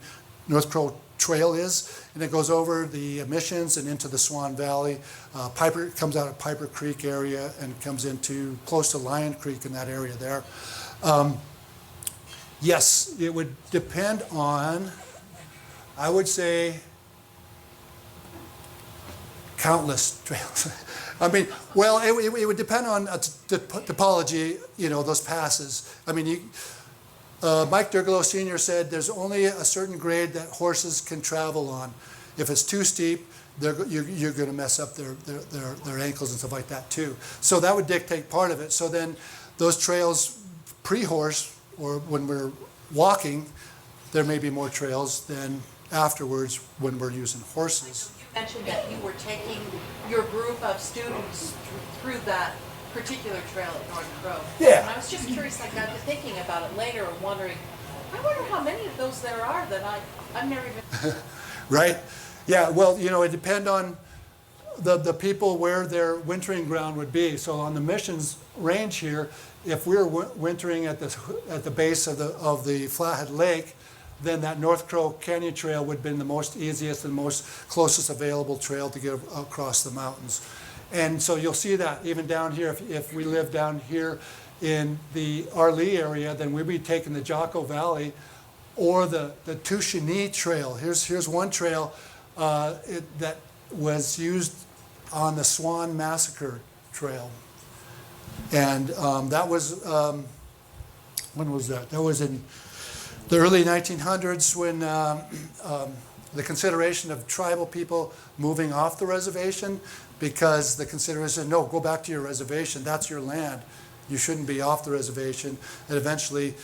North Crow Trail is, and it goes over the missions and into the Swan Valley. It comes out of Piper Creek area and comes into close to Lion Creek in that area there. Yes, it would depend on, I would say, countless trails. I mean, well, it would depend on topology, those passes. I mean, Mike Durgalow Sr. said there's only a certain grade that horses can travel on. If it's too steep, you're going to mess up their ankles and stuff like that too. So that would dictate part of it. So then those trails pre-horse, or when we're walking, there may be more trails than afterwards when we're using horses. You mentioned that you were taking your group of students through that particular trail at North Crow. Yeah. And I was just curious, I got to thinking about it later and wondering, I wonder how many of those there are that I've never even. Right? Yeah, well, it depends on the people where their wintering ground would be. So on the missions range here, if we were wintering at the base of the Flathead Lake, then that North Crow Canyon Trail would have been the most easiest and most closest available trail to get across the mountains. And so you'll see that even down here, if we live down here in the Arlee area, then we'd be taking the Jocko Valley or the Tushini Trail. Here's one trail that was used on the Swan Massacre Trail. And that was, when was that? That was in the early 1900s when the consideration of tribal people moving off the reservation, because the consideration, no, go back to your reservation, that's your land. You shouldn't be off the reservation. And eventually,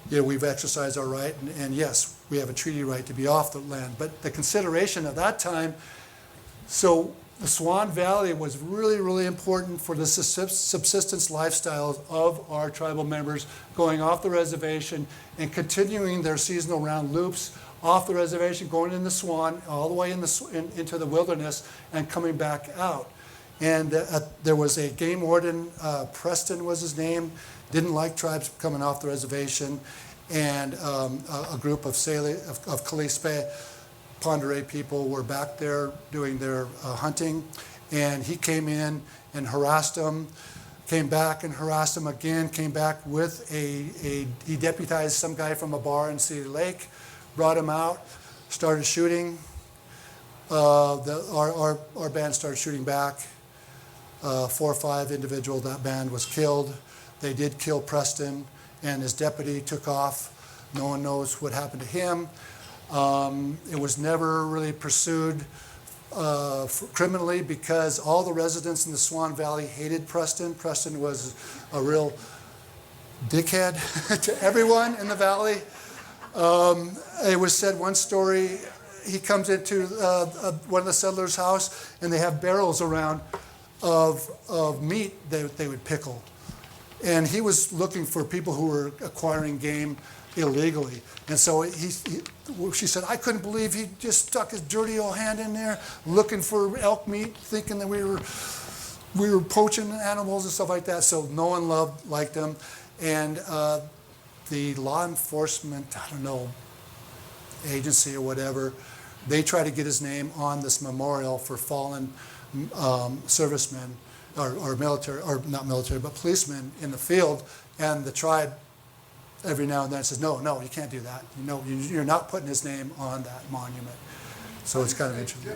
we've exercised our right, and yes, we have a treaty right to be off the land. But the consideration at that time, so the Swan Valley was really, really important for the subsistence lifestyles of our tribal members going off the reservation and continuing their seasonal round loops off the reservation, going in the Swan, all the way into the wilderness and coming back out. And there was a game warden, Preston was his name, didn't like tribes coming off the reservation, and a group of Kalispé Ponderay people were back there doing their hunting, and he came in and harassed them, came back and harassed them again, came back with he deputized some guy from a bar in Cedar Lake, brought him out, started shooting. Our band started shooting back. 4 or 5 individuals, that band was killed. They did kill Preston, and his deputy took off. No one knows what happened to him. It was never really pursued criminally because all the residents in the Swan Valley hated Preston. Preston was a real dickhead to everyone in the valley. It was said one story, he comes into one of the settlers' house and they have barrels around of meat they would pickle. And he was looking for people who were acquiring game illegally. And so she said, I couldn't believe he just stuck his dirty old hand in there looking for elk meat, thinking that we were poaching animals and stuff like that. So no one liked him. And the law enforcement, I don't know, agency or whatever, they tried to get his name on this memorial for fallen servicemen or military, or not military, but policemen in the field. And the tribe every now and then says, no, you can't do that. You're not putting his name on that monument. So it's kind of interesting.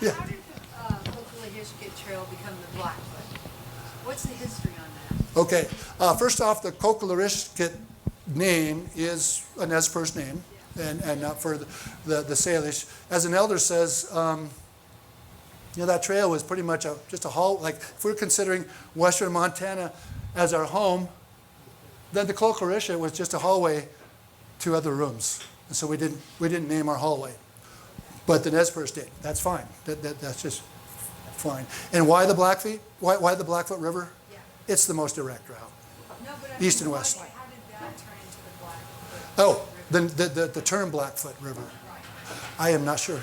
Yeah. How did Kokolahishkit Trail become the Blackfoot? What's the history on that? Okay. First off, the Kokolahishkit name is a Nez Perce name, and not for the Salish. As an elder says, that trail was pretty much just a haul. Like if we're considering western Montana as our home, then the Kokolahishkit was just a hallway to other rooms, and so we didn't name our hallway. But the Nez Perce did. That's fine. That's just fine. And why the Blackfeet? Why the Blackfoot River? Yeah. It's the most direct route, No, but east and west. how did that turn into the Blackfoot? Oh, the term Blackfoot River. I am not sure.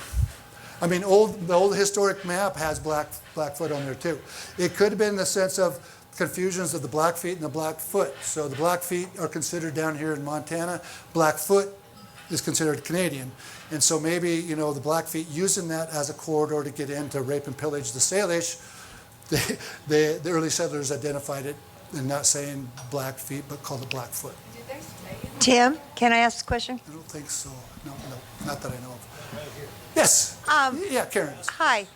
I mean, the old historic map has Blackfoot on there too. It could have been the sense of confusions of the Blackfeet and the Blackfoot. So the Blackfeet are considered down here in Montana. Blackfoot is considered Canadian. And so maybe, the Blackfeet using that as a corridor to get in to rape and pillage the Salish, the early settlers identified it and not saying Blackfeet, but called it Blackfoot. Did they stay in Tim, can I ask a question? I don't think so. No, not that I know of. Yes. Yeah, Karen. Hi.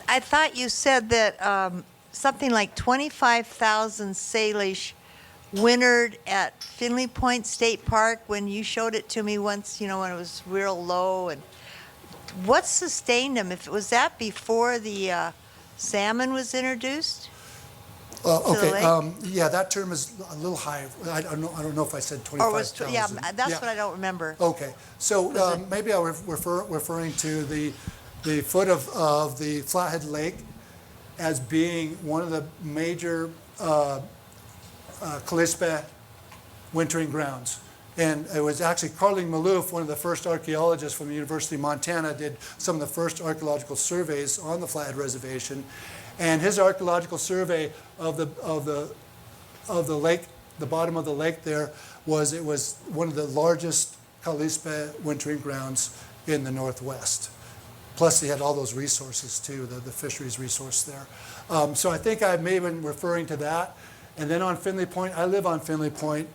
I thought you said that something like 25,000 Salish wintered at Finley Point State Park when you showed it to me once, when it was real low. And what sustained them? Was that before the salmon was introduced? the lake? Yeah, that term is a little high. I don't know if I said Or was, 25,000. yeah, that's what I don't remember. Okay, so maybe I was referring to the foot of the Flathead Lake as being one of the major Kalispel wintering grounds. And it was actually Carling Maloof, one of the first archaeologists from the University of Montana, did some of the first archaeological surveys on the Flathead Reservation. And his archaeological survey of the lake, the bottom of the lake there, it was one of the largest Kalispel wintering grounds in the Northwest. Plus, he had all those resources too, the fisheries resource there. So I think I may have been referring to that. And then on Finley Point, I live on Finley Point,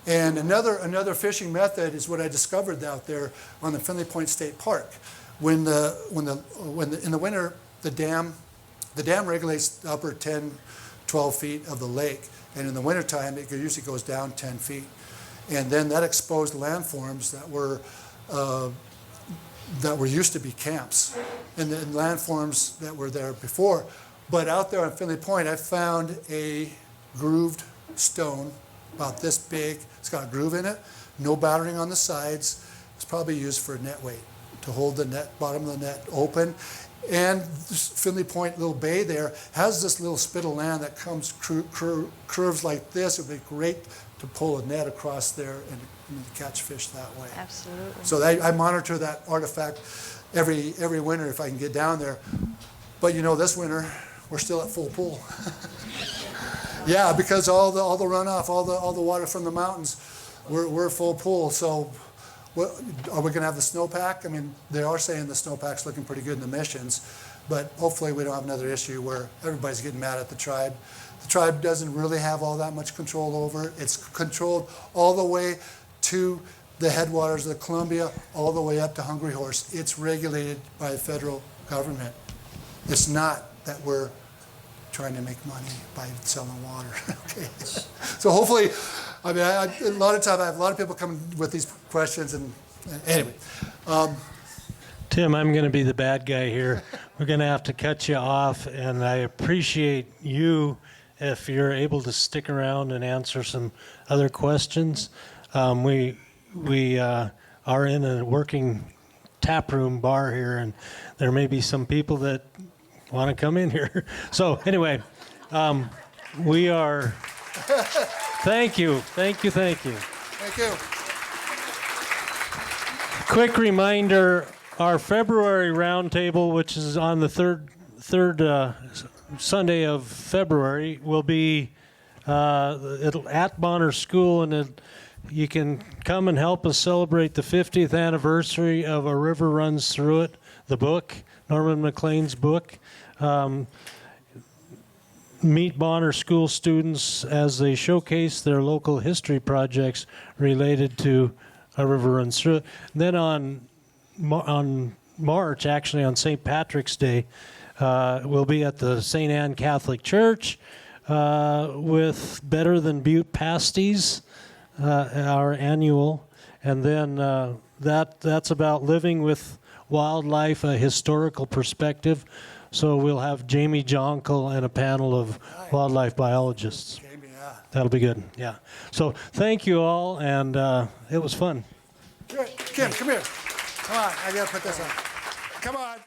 and another fishing method is what I discovered out there on the Finley Point State Park. In the winter, the dam regulates the upper 10, 12 feet of the lake, and in the wintertime, it usually goes down 10 feet. And then that exposed landforms that were used to be camps, and the landforms that were there before. But out there on Finley Point, I found a grooved stone about this big. It's got a groove in it, no battering on the sides. It's probably used for net weight, to hold the net, bottom of the net open. And this Finley Point little bay there has this little spit of land that comes curves like this. It would be great to pull a net across there and catch fish that way. Absolutely. So I monitor that artifact every winter if I can get down there. But this winter, we're still at full pool. Yeah, because all the runoff, all the water from the mountains, we're full pool. So are we going to have the snowpack? I mean, they are saying the snowpack's looking pretty good in the missions, but hopefully we don't have another issue where everybody's getting mad at the tribe. The tribe doesn't really have all that much control over it. It's controlled all the way to the headwaters of the Columbia, all the way up to Hungry Horse. It's regulated by the federal government. It's not that we're trying to make money by selling water. Okay. So hopefully, I mean, a lot of time I have a lot of people coming with these questions, and anyway. Tim, I'm going to be the bad guy here. We're going to have to cut you off, and I appreciate you if you're able to stick around and answer some other questions. We are in a working taproom bar here, and there may be some people that want to come in here. So anyway, we are. Thank you. Thank you. Quick reminder: our February roundtable, which is on the third Sunday of February, will be at Bonner School, and you can come and help us celebrate the 50th anniversary of A River Runs Through It, the book, Norman McLean's book. Meet Bonner School students as they showcase their local history projects related to A River Runs Through It. Then on March, actually on St. Patrick's Day, we'll be at the St. Anne Catholic Church with Better Than Butte Pasties, our annual. And then that's about living with wildlife, a historical perspective. So we'll have Jamie Jonkel and a panel of wildlife biologists. That'll be good, yeah. So thank you all, and it was fun. Kim, come here. Come on, I gotta put this on. Come on.